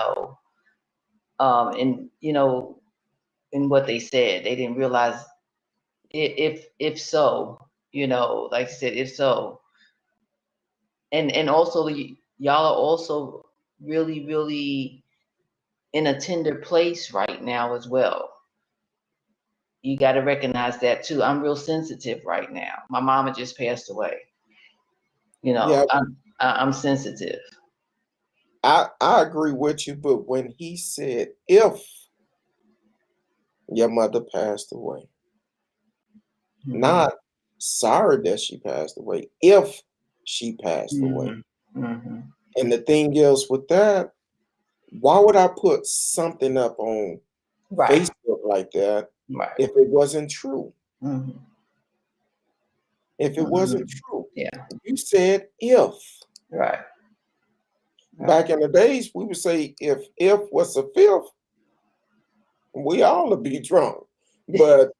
in what they said. They didn't realize if so, like I said, if so, and also y'all are also really, really in a tender place right now as well. You got to recognize that too. I'm real sensitive right now. My mama just passed away. Yeah, I'm sensitive. I agree with you, but when he said if your mother passed away, Mm-hmm. not sorry that she passed away, if she passed away. Mm-hmm. Mm-hmm. And the thing is with that, why would I put something up on Right. Facebook like that Right. if it wasn't true? Mm-hmm. If it wasn't Mm-hmm. true, Yeah. you said if. Right. Right. Back in the days, we would say if was a fifth, we all would be drunk. But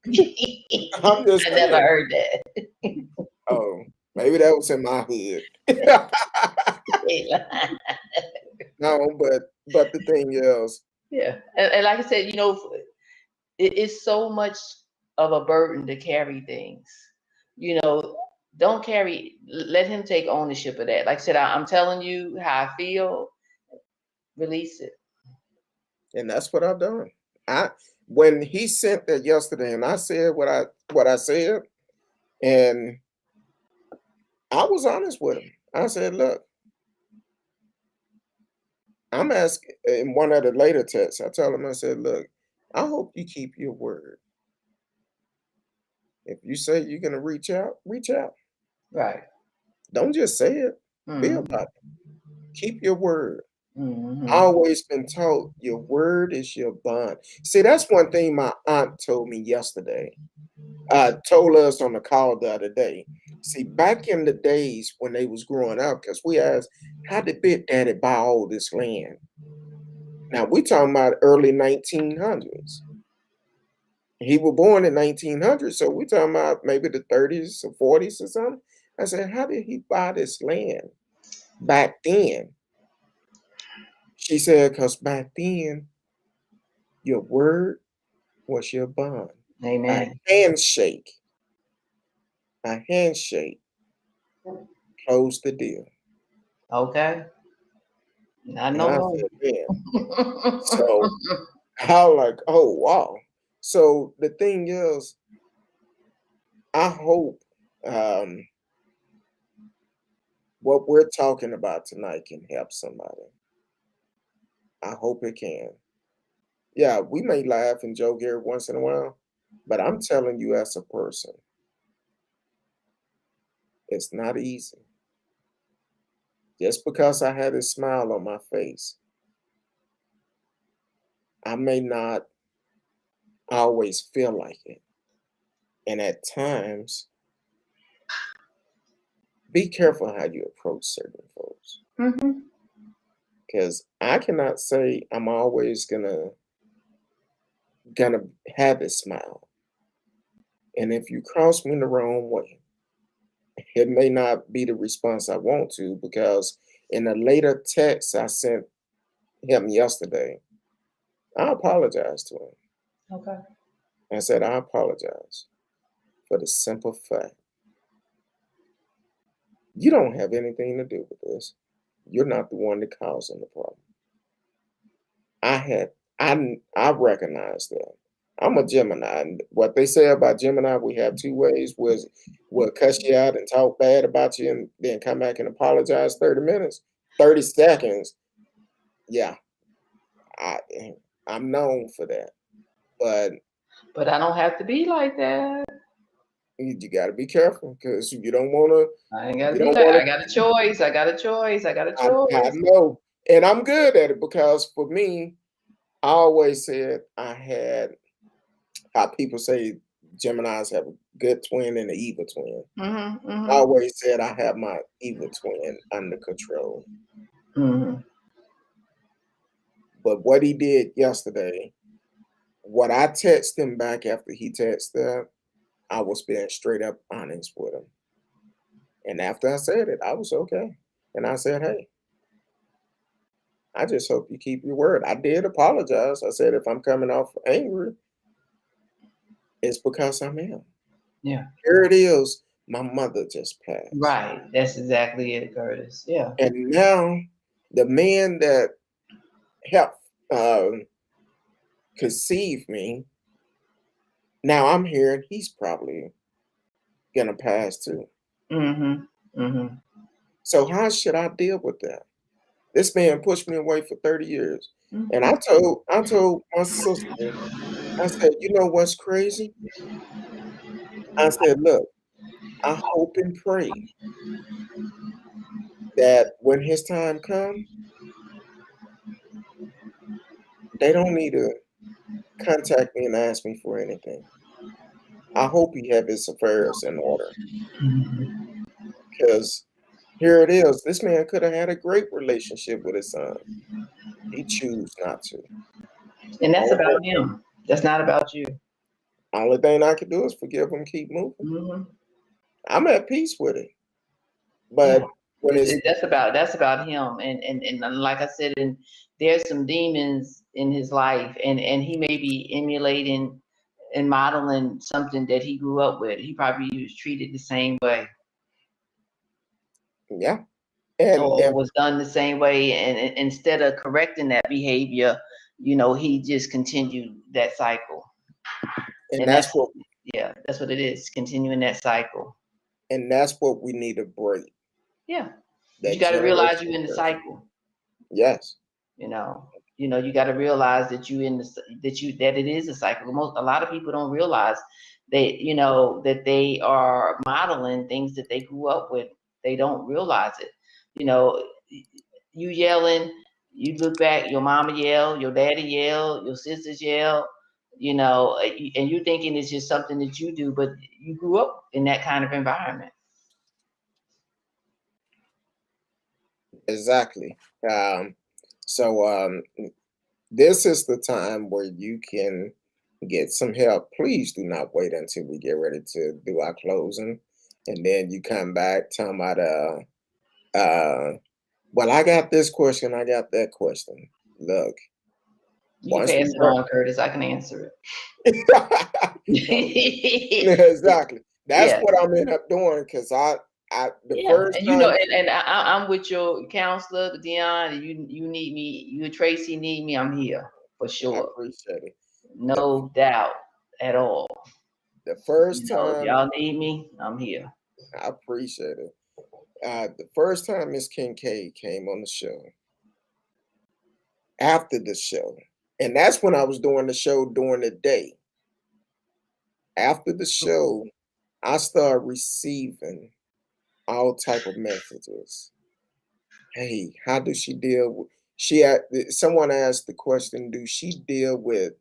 I'm just I never saying, heard that. oh, maybe that was in my hood. No, but the thing is, Yeah. And like I said, it's so much of a burden to carry things. Don't carry, let him take ownership of that. Like I said, I'm telling you how I feel, release it. and that's what I've done. I when he sent that yesterday, and I said what I said, and I was honest with him. I said, look, I'm asking in one of the later texts, I told him, I said, look, I hope you keep your word. If you say you're gonna reach out, reach out. Right. Don't just say it. Be Mm-hmm. about it. Keep your word. I Mm-hmm. always been told your word is your bond. See, that's one thing my aunt told me yesterday. told us on the call the other day. See, back in the days when they was growing up, because we asked, how did Big Daddy buy all this land? Now we talking about early 1900s. He was born in 1900, so we talking about maybe the 30s or 40s or something. I said, how did he buy this land back then? She said, because back then, your word was your bond. Amen. A handshake closed the deal. Okay. Not And no I more. said, man. So I was like, oh, wow. So the thing is, I hope what we're talking about tonight can help somebody. I hope it can. Yeah, we may laugh and joke every once in a while, but I'm telling you as a person, it's not easy. Just because I had a smile on my face, I may not always feel like it. And at times, be careful how you approach certain folks. Mhm. Because I cannot say I'm always gonna have a smile. And if you cross me the wrong way, it may not be the response I want to, because in a later text I sent him yesterday, I apologized to him. Okay. I said, I apologize for the simple fact you don't have anything to do with this. You're not the one that causing the problem. I recognize that. I'm a Gemini, and what they say about Gemini, we have two ways: we'll cuss you out and talk bad about you, and then come back and apologize 30 minutes, 30 seconds. Yeah, I'm known for that, but I don't have to be like that. you got to be careful, because you don't want to. I ain't gotta You be don't like, want I got a choice. I got a choice. I got a to. I choice. know, and I'm good at it, because for me, I always said I had, how people say Geminis have a good twin and an evil twin. Mm-hmm, I mm-hmm. always said I have my evil twin under control. Mm-hmm. But what he did yesterday, what I texted him back after he texted, I was being straight up honest with him. And after I said it, I was okay. And I said, hey, I just hope you keep your word. I did apologize. I said, if I'm coming off angry, it's because I'm him. Yeah. Here it is. My mother just passed. Right. That's exactly it, Curtis. Yeah. And now the man that helped conceive me, now I'm hearing he's probably gonna pass too. Mm-hmm. Mm-hmm. So how should I deal with that? This man pushed me away for 30 years. Mm-hmm. And I told my sister, I said, you know what's crazy? I said, look, I hope and pray that when his time comes, they don't need to contact me and ask me for anything. I hope he have his affairs in order, Mm-hmm. because here it is. This man could have had a great relationship with his son. He chose not to. And that's Only, about him. That's not about you. only thing I can do is forgive him, keep moving. Mm-hmm. I'm at peace with it. Yeah. But when it's That's about him. And like I said, and there's some demons in his life, and he may be emulating and modeling something that he grew up with. He probably was treated the same way, yeah, and or was done the same way, and instead of correcting that behavior, he just continued that cycle. and And that's what that's what it is, continuing that cycle. we need to break. Yeah. But you That got to realize you're generational in the curse. cycle. Yes. You got to realize that that it is a cycle. A lot of people don't realize that they are modeling things that they grew up with. They don't realize it. You yelling, you look back, your mama yell, your daddy yell, your sisters yell. you know, and you thinking it's just something that you do, but you grew up in that kind of environment. Exactly. So this is the time where you can get some help. Please do not wait until we get ready to do our closing, and then you come back talking about well, I got this question, I got that question. Look, You can once we pass it on, Curtis. I can answer no, it. exactly. That's Yeah. what I'm end up doing because the Yeah, first and you know, time. and I'm with your counselor, Dion. And you need me, you and Tracy need me. I'm here for I sure, appreciate it. The no doubt at all. the You first know, if time y'all need me, I'm here. I appreciate it. The first time Miss Kincaid came on the show, after the show, and that's when I was doing the show during the day. After the show, I started receiving all type of messages. Hey, how does she deal with? Someone asked the question: do she deal with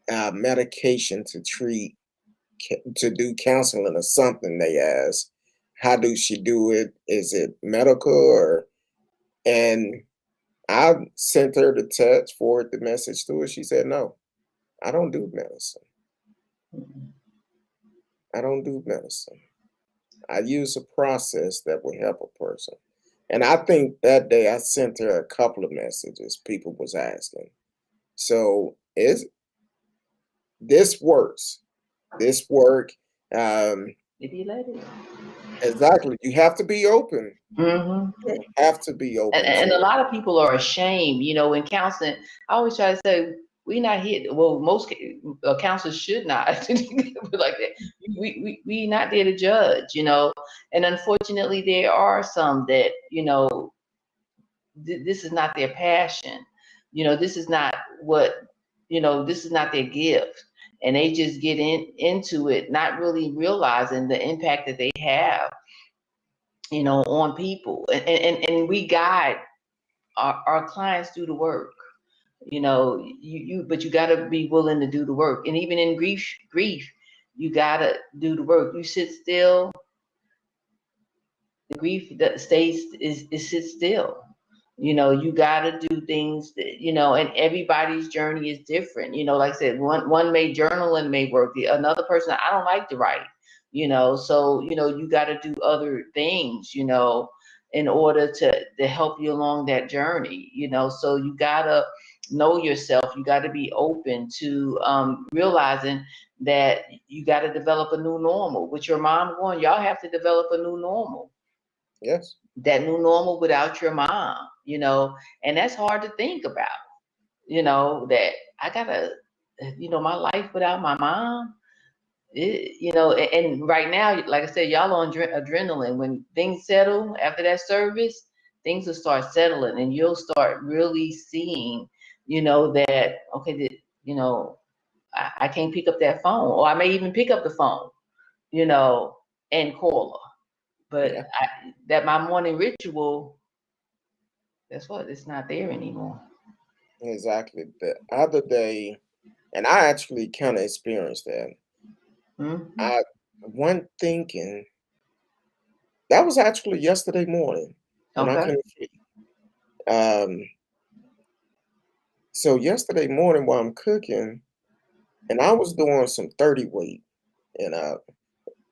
medication to treat to do counseling or something? They asked, how do she do it? Is it medical or? And I sent her the text, forward the message to her. She said, no, I don't do medicine. I don't do medicine. I use a process that will help a person. And I think that day I sent her a couple of messages people was asking. So is this works? This work. If you let it. Exactly. You have to be open. Mm-hmm. You have to be open And to a it. lot of people are ashamed, you know, in counseling. I always try to say, we not here. Well, most counselors should not like that. We not there to judge, you know. And unfortunately, there are some that, you know, this is not their passion. You know, this is not what, you know, this is not their gift. And they just get into it, not really realizing the impact that they have, you know, on people. And we guide our clients do the work. You know, but you got to be willing to do the work. And even in grief, you got to do the work. You sit still, the grief that stays is sit still. You know, you got to do things that, you know, and everybody's journey is different. You know, like I said, one may journal and may work. Another person, I don't like to write, you know, so, you know, you got to do other things, you know, in order to help you along that journey, you know. So you got to know yourself. You got to be open to realizing that you got to develop a new normal. With your mom going, y'all have to develop a new normal, Yes. that new normal without your mom, you know. And that's hard to think about, you know, that I gotta, you know, my life without my mom. You know, and right now, like I said, y'all on adrenaline. When things settle after that service, things will start settling, and you'll start really seeing, you know, that okay, that, you know, I can't pick up that phone, or I may even pick up the phone, you know, and call her. But Yeah. that my morning ritual, that's what, it's not there anymore. Exactly. The other day, and I actually kind of experienced that. Mm-hmm. I one thinking that was actually yesterday morning when I Okay. couldn't sleep. Um, so yesterday morning while I'm cooking, and I was doing some 30 weight, and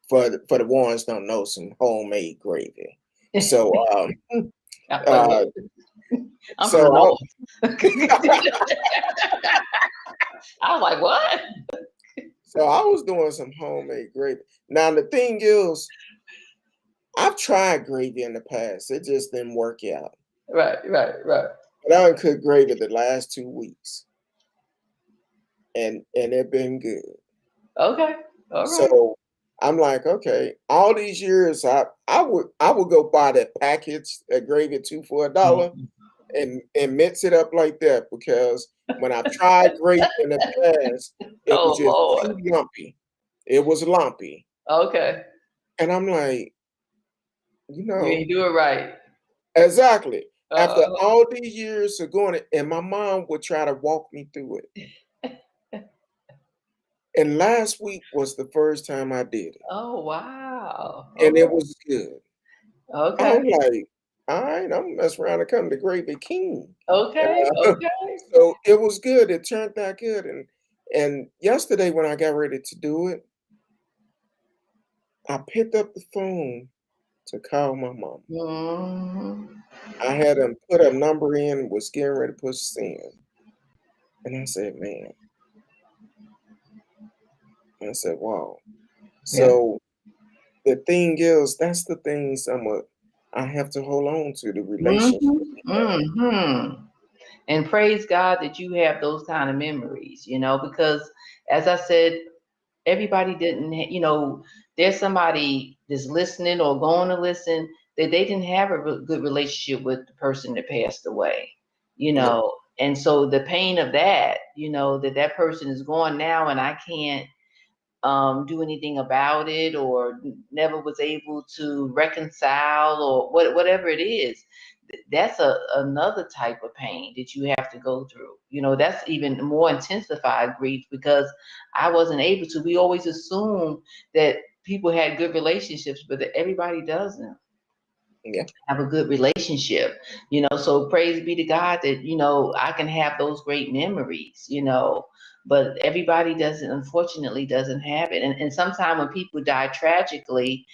for the ones don't know, some homemade gravy. So I thought, uh, I'm from the so north. I was like, what? I was doing some homemade gravy. Now the thing is, I've tried gravy in the past. It just didn't work out. Right. But I done cooked gravy the last 2 weeks, and it been good. Okay. All right. So I'm like, okay, all these years I would go buy that package that gravy too for $1 Mhm. and mix it up like that because when I've tried gravy in the past, it was Oh just Lord. too lumpy. It was lumpy. Okay. And I'm like, you You know, ain't do it right. exactly. After Uh, all these years of going, and my mom would try to walk me through it. And last week was the first time I did it. Oh, wow. And Okay. it was good. I Okay. was like, all right, I'm gonna mess around and come to Grieving King. Okay. Okay. So it was good. It turned out good. And yesterday when I got ready to do it, I picked up the phone to call my mom. Mhm. I had him put a number in, was getting ready to push send. And I said, man, I said, wow. Yeah. So the thing is, that's the things I have to hold on to, the relationship. Mm-hmm. And praise God that you have those kind of memories, because as I said, everybody didn't, there's somebody that's listening or going to listen that they didn't have a good relationship with the person that passed away, Yeah. and so the pain of that, that person is gone now and I can't do anything about it or never was able to reconcile or whatever it is. That's another type of pain that you have to go through. That's even more intensified grief because I wasn't able to. We always assume that people had good relationships, but that everybody doesn't Yeah. have a good relationship, so praise be to God that, I can have those great memories, but everybody doesn't, unfortunately doesn't have it. And sometimes when people die tragically,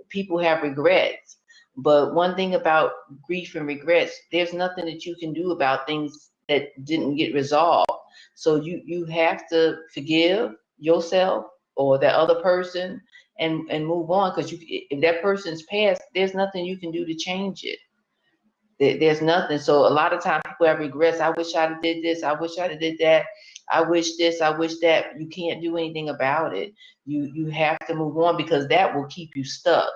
people have regrets. But one thing about grief and regrets, there's nothing that you can do about things that didn't get resolved. So you have to forgive yourself or that other person and move on, because if that person's passed, there's nothing you can do to change it. There's nothing. So a lot of times people have regrets. I wish I did this. I wish I did that. I wish this. I wish that. You can't do anything about it. You have to move on, because that will keep you stuck.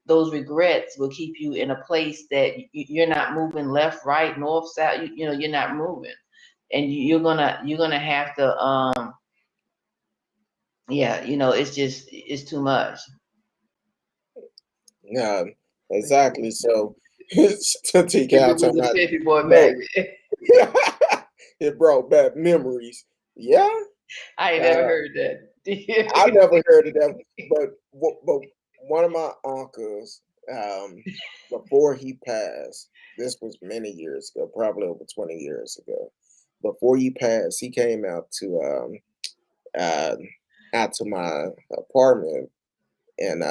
Those regrets will keep you in a place that you're not moving left, right, north, south. You're not moving, and you're gonna have to yeah, it's too much. Yeah, exactly. So TK If out it was talking a about, Fifty Boy no, magnet. it brought back memories. Yeah, I ain't never uh, heard that. I never heard of that, but one of my uncles, before he passed, this was many years ago, probably over 20 years ago. Before he passed, he came uh, out to my apartment, and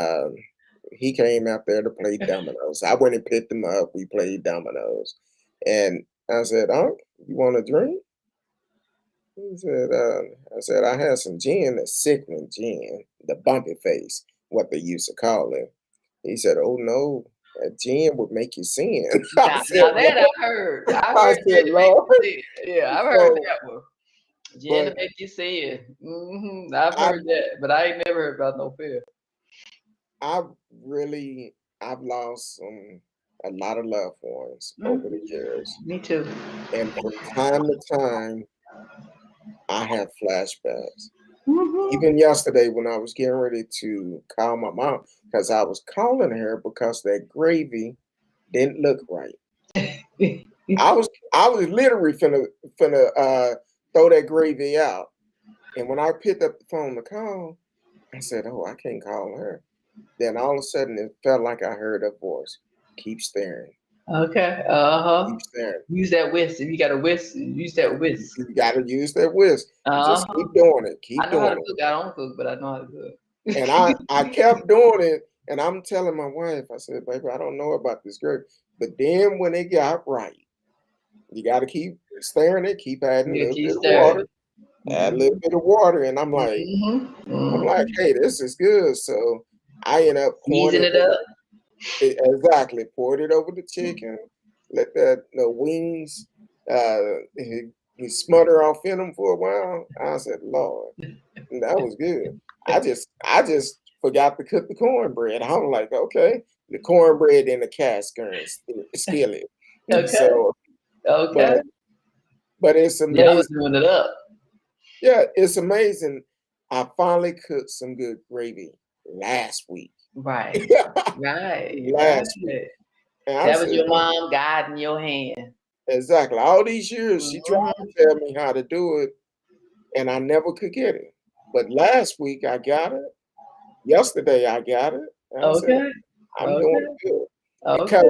he came out there to play dominoes. I went and picked him up. We played dominoes, and I said, "Unc, you want a drink?" He said, I said, I had some gin, the sickening gin, the bumpy face, what they used to call it. He said, oh no, that gin would make you sin. I said, Now that Lord. I heard. I've I heard said, Jen to make Lord. you see it. Yeah, I've heard So, that one. Jen to but make you see it. I've I, heard that, but I ain't never heard about no fear. I really, I've lost a lot of loved ones over the years. Me too. And from time to time, I have flashbacks. Even yesterday when I was getting ready to call my mom, because I was calling her because that gravy didn't look right. I was literally finna throw that gravy out. And when I picked up the phone to call, I said, oh, I can't call her. Then all of a sudden it felt like I heard her voice. Keep staring. Okay. Uh-huh. Keep staring. Use that whisk. If you got a whisk, use that whisk. You gotta use that whisk. Just Uh-huh. keep doing it. I Keep know how to doing it. cook. I don't cook, but I know how to cook. And I kept doing it, and I'm telling my wife, I said, baby, I don't know about this girl. But then when it got right, you got to keep stirring it, keep adding a You little keep bit of stirring. water, add a little bit of water, and I'm like, Mm-hmm. hey, this is good. So I end up pouring Season it it over. up. Exactly, poured it over the chicken, let the wings he smutter off in them for a while. I said, Lord, that was good. I just forgot to cook the cornbread. I was like, okay, the cornbread in the cast iron skillet. Okay. So, Okay. but it's Yeah, I was amazing. doing it up. Yeah, it's amazing. I finally cooked some good gravy last week. Right. Right. Last week. Right. And I That was said, your mom guiding your hand. exactly. All these years she tried Mhm. to tell me how to do it, and I never could get it. But last week I got it. Yesterday I got it. And I said, Okay. I'm Okay. doing good. Okay.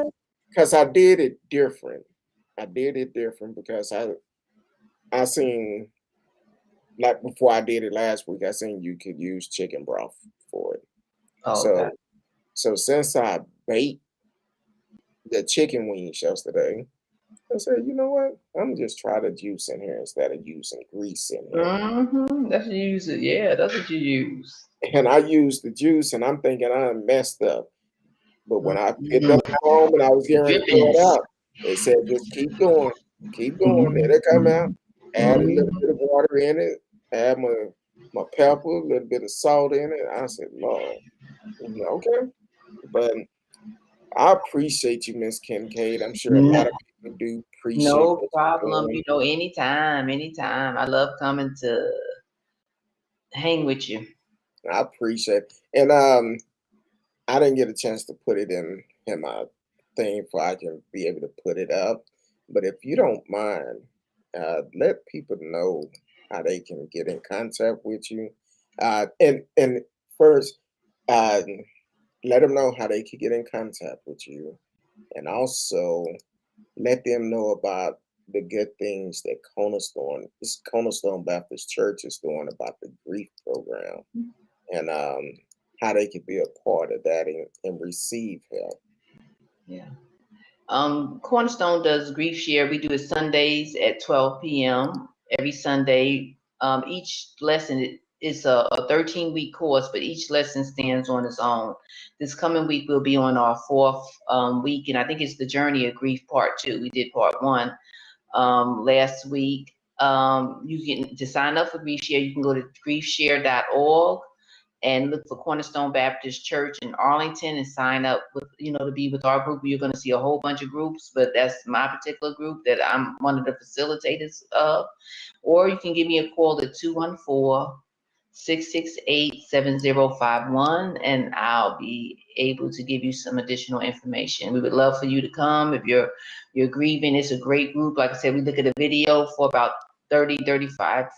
Because I did it different. I did it different because I seen, like before I did it last week, I seen you could use chicken broth for it. Okay. So since I baked the chicken wings yesterday, I said, you know what? I'm just try the juice in here instead of using grease in here. Mm-hmm. That's what you use it. Yeah, that's what you use. And I used the juice, and I'm thinking I messed up. But when I picked Mm-hmm. up home and I was getting ready to throw it Drippings. out, it said just keep going, Mm-hmm. it'll come out. Add a little Mm-hmm. bit of water in it, add my pepper, a little bit of salt in it. I said, Lord, okay. But I appreciate you, Miss Kincaid. I'm sure a lot of people do appreciate No what you're problem. doing. You know, anytime, anytime. I love coming to hang with you. I appreciate it. And I didn't get a chance to put it in my thing for I can be able to put it up. But if you don't mind, let people know how they can get in contact with you. And first, uh, let them know how they can get in contact with you, and also let them know about the good things that Cornerstone Baptist Church is doing about the grief program, and how they can be a part of that and receive help. Yeah. Cornerstone does Grief Share. We do it Sundays at 12 p.m. every Sunday. Each lesson is a 13-week course, but each lesson stands on its own. This coming week, we'll be on our fourth week, and I think it's the Journey of Grief Part 2. We did Part 1 last week. You can, to sign up for Grief Share, you can go to griefshare.org and look for Cornerstone Baptist Church in Arlington and sign up with, to be with our group. You're going to see a whole bunch of groups, but that's my particular group that I'm one of the facilitators of. Or you can give me a call at 214-668-7051, and I'll be able to give you some additional information. We would love for you to come. If you're grieving, it's a great group. Like I said, we look at a video for about 35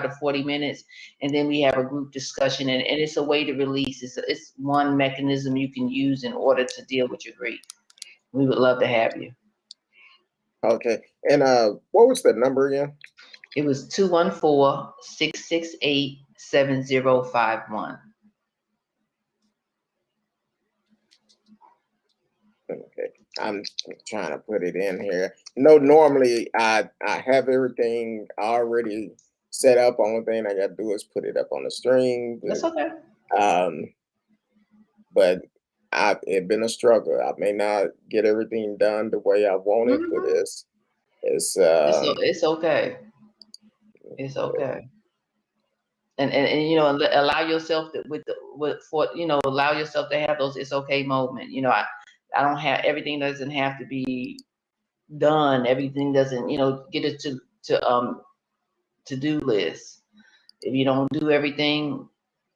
to 40 minutes, and then we have a group discussion, and it's a way to release. It's one mechanism you can use in order to deal with your grief. We would love to have you. Okay. And what was the number again? It was 214-668-7051. Okay. I'm trying to put it in here. No, normally I have everything already set up. Only thing I got to do is put it up on the stream. That's okay. But it's been a struggle. I may not get everything done the way I want it, but it's It's okay. It's okay. And allow yourself to, allow yourself to have those it's okay moment. I don't have, everything doesn't have to be done. Everything doesn't, get it to-do list. If you don't do everything,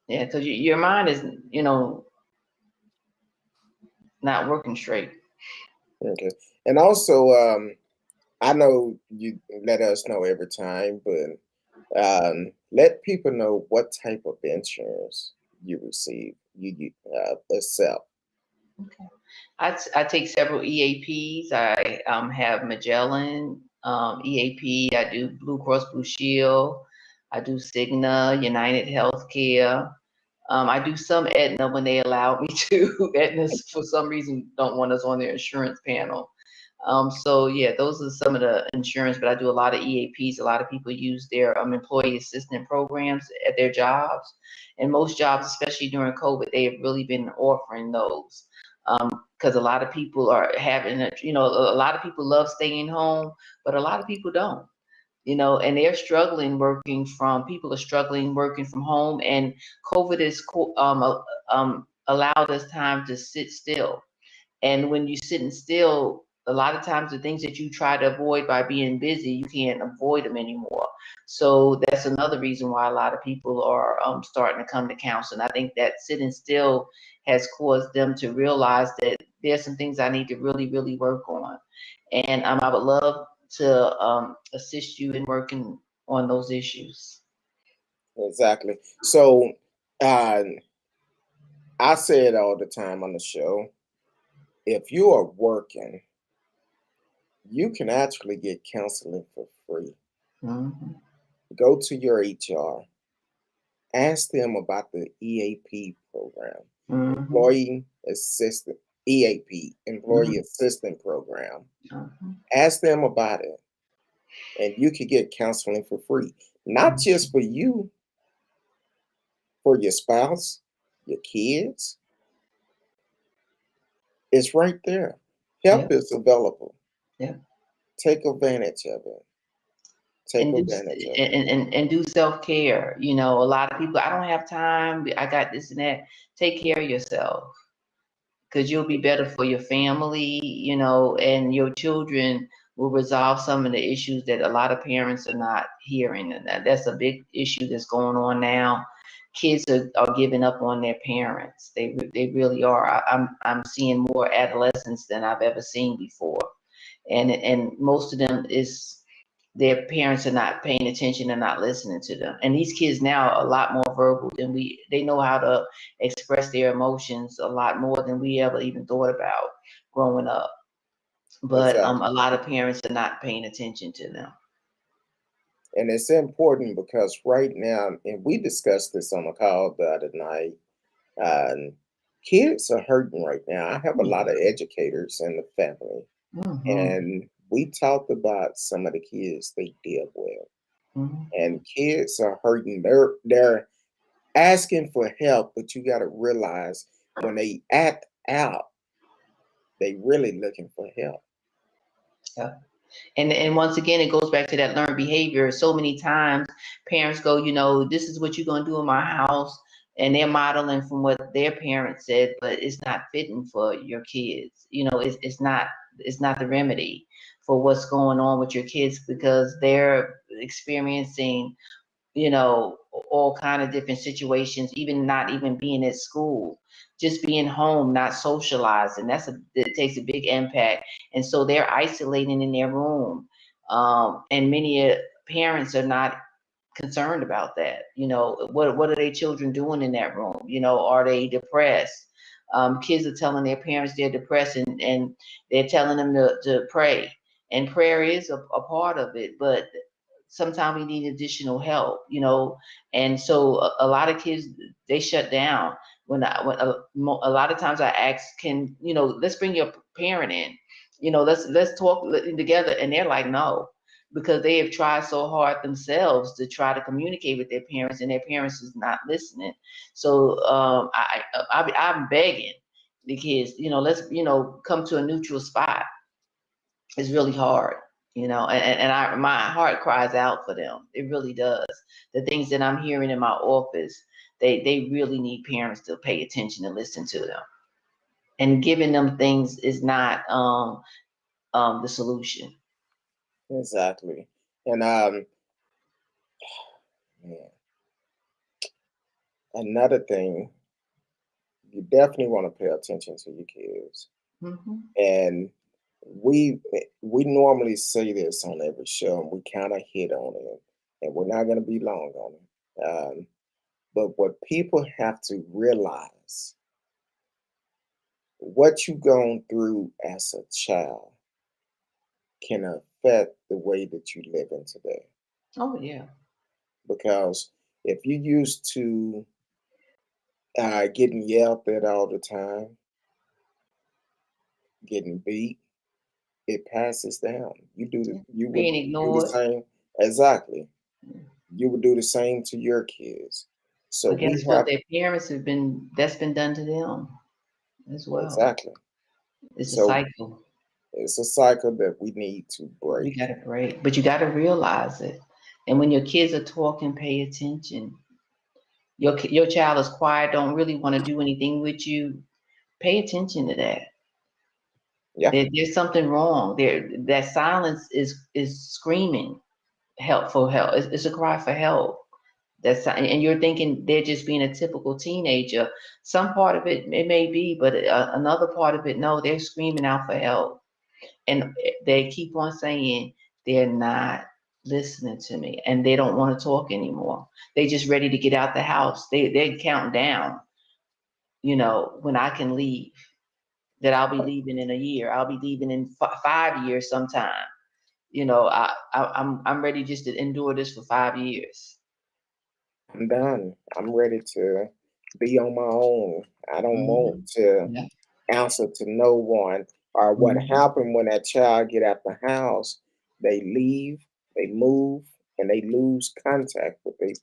yeah, because your mind is, not working straight. okay. And also, I know you let us know every time, but let people know what type of insurance you receive, you accept. Okay. I take several EAPs. I have Magellan EAP. I do Blue Cross Blue Shield. I do Cigna, United Healthcare. I do some Aetna when they allow me to. Aetna's for some reason don't want us on their insurance panel. So yeah, those are some of the insurance, but I do a lot of EAPs. A lot of people use their employee assistance programs at their jobs, and most jobs, especially during COVID, they have really been offering those. Because a lot of people are having, a lot of people love staying home, but a lot of people don't. And they're struggling people are struggling working from home, and COVID has allowed us time to sit still. And when you're sitting still, a lot of times the things that you try to avoid by being busy, you can't avoid them anymore. So that's another reason why a lot of people are starting to come to counseling. I think that sitting still has caused them to realize that there's some things I need to really, really work on. And I would love to assist you in working on those issues. Exactly. So uh, I say it all the time on the show. If you are working, you can actually get counseling for free. Mm-hmm. Go to your HR, ask them about the EAP program, Mm-hmm. Employee Assistant EAP, Employee Mm-hmm. Assistant Program. Mm-hmm. Ask them about it, and you can get counseling for free. Not just for you, for your spouse, your kids. It's right there. Help Yep. is available. Yep. Take advantage of it. Take And do advantage of it. and do self-care. You know, a lot of people, I don't have time, I got this and that. Take care of yourself, because you'll be better for your family, you know, and your children will resolve some of the issues that a lot of parents are not hearing. And that's a big issue that's going on now. Kids are giving up on their parents. They really are. I'm seeing more adolescents than I've ever seen before. And most of them is their parents are not paying attention and not listening to them. And these kids now are a lot more verbal than they know how to express their emotions a lot more than we ever even thought about growing up. But a Exactly. lot of parents are not paying attention to them. And it's important because right now, and we discussed this on the call the other night, and kids are hurting right now. I have a lot of educators in the family, Mm-hmm. and we talked about some of the kids they deal with. Mm-hmm. And kids are hurting. They're asking for help, but you got to realize when they act out, they really looking for help. Yeah. And once again, it goes back to that learned behavior. So many times parents go, you know, this is what you're going to do in my house. And they're modeling from what their parents said, but it's not fitting for your kids. You know, it's not the remedy for what's going on with your kids, because they're experiencing, you know, all kind of different situations, even not even being at school, just being home, not socializing. It takes a big impact. And so they're isolating in their room. And many parents are not concerned about that. You know, what are their children doing in that room? You know, are they depressed? Kids are telling their parents they're depressed, and they're telling them to pray. And prayer is a part of it, but sometimes we need additional help, you know. And so a lot of kids, they shut down when a lot of times I ask, can, you know, let's bring your parent in, you know, let's talk together, and they're like, no, because they have tried so hard themselves to try to communicate with their parents, and their parents is not listening. So I'm begging the kids, you know, let's, you know, come to a neutral spot. It's really hard, you know, my heart cries out for them. It really does. The things that I'm hearing in my office, they really need parents to pay attention and listen to them. And giving them things is not the solution. Exactly. And man, another thing, you definitely want to pay attention to your kids. Hmm. And we we normally say this on every show, and we kind of hit on it, and we're not going to be long on it. But what people have to realize, what you've gone through as a child can affect the way that you live in today. Oh yeah. Because if you used to getting yelled at all the time, getting beat, it passes down. Yeah. You would Being do the ignored. same. Exactly. Yeah. You would do the same to your kids. So But we guess what? have Their parents that's been done to them as well. exactly. It's a So cycle. it's a cycle that we need to We break. got to break, but you got to realize it. And when your kids are talking, pay attention. Your child is quiet, don't really want to do anything with you. Pay attention to that. Yeah, There's something wrong. That silence is screaming help for help. It's a cry for help. And you're thinking they're just being a typical teenager. Some part of it may be, but another part of it, no, they're screaming out for help, and they keep on saying they're not listening to me, and they don't want to talk anymore. They just ready to get out the house. They're counting down, when I can leave. That I'll be leaving in a year. I'll be leaving in 5 years sometime. I'm ready just to endure this for 5 years. I'm done. I'm ready to be on my own. I don't want Mhm. to Yeah. answer to no one. Or what Mhm. happened when that child get out the house, they leave, they move, and they lose contact with their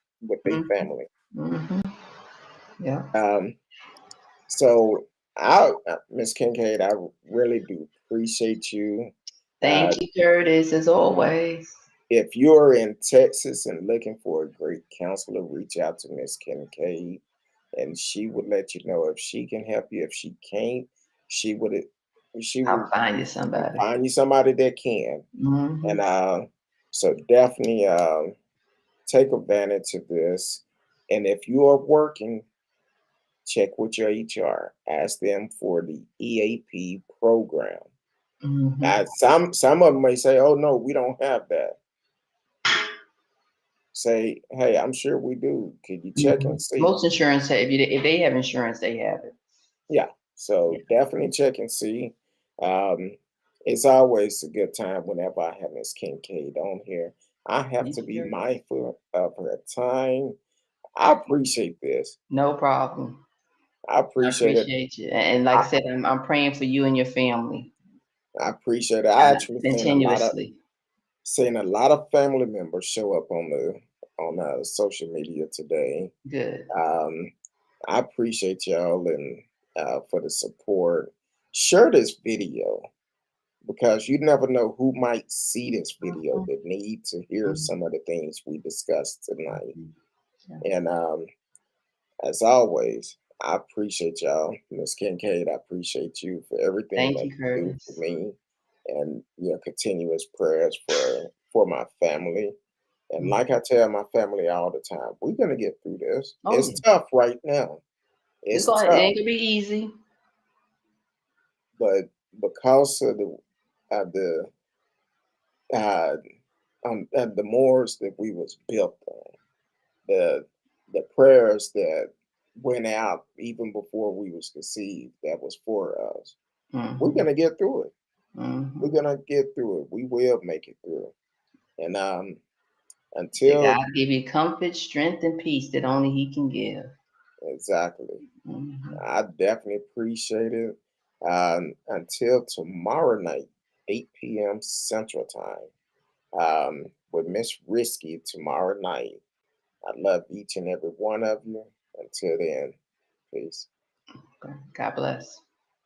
Mhm. family. Mhm. Yeah. Um, so Miss Kincaid, I really do appreciate you. Uh, Thank you, Curtis, as always. if you're in Texas and looking for a great counselor, reach out to Miss Kincaid, and she would let you know if she can help you. If she can't, she would she I'll will find you somebody. find you somebody that can. And Mhm. so definitely take advantage of this. And if you are working, check with your HR. Ask them for the EAP program. Mhm. Now, some of them may say, "Oh no, we don't have that." Say, "Hey, I'm sure we do. Could you check and Mhm. see?" Most insurance, if they have insurance, they have it. Yeah. Yeah. So definitely check and see. Um, it's always a good time whenever I have Miss Kincaid on here. I have Thank to you, be Curtis. mindful of her time. I appreciate this. No problem. I I appreciate it. appreciate you. And like I, I said, I'm praying for you and your family I appreciate it. I actually continuously. seen a lot of family members show up on social media today. Good. Um, I appreciate y'all and for the support. Share this video because you never know who might see this video Mhm. that need to hear Mhm. some of the things we discussed tonight. Mhm. Yeah. And as always, I appreciate y'all, Miss Kincaid. I appreciate you for everything Thank that you, you do for Curtis. me, and your continuous prayers for my family. And Mhm. like I tell my family all the time, we're gonna get through this. Oh It's yeah. tough right now. It It's tough, ain't gonna be easy. but because of uh, the mores that we was built on, the the prayers that went out even before we was conceived, that was for us. We're Hmm. gonna get through it. We're Hmm. gonna get through it. We will make it through. And That until God give you comfort, strength, and peace that only He can give. exactly, Hmm. I definitely appreciate it. Until tomorrow night, 8 p.m. Central Time, with Miss Risky tomorrow night. I love each and every one of you. Until then, peace. God bless.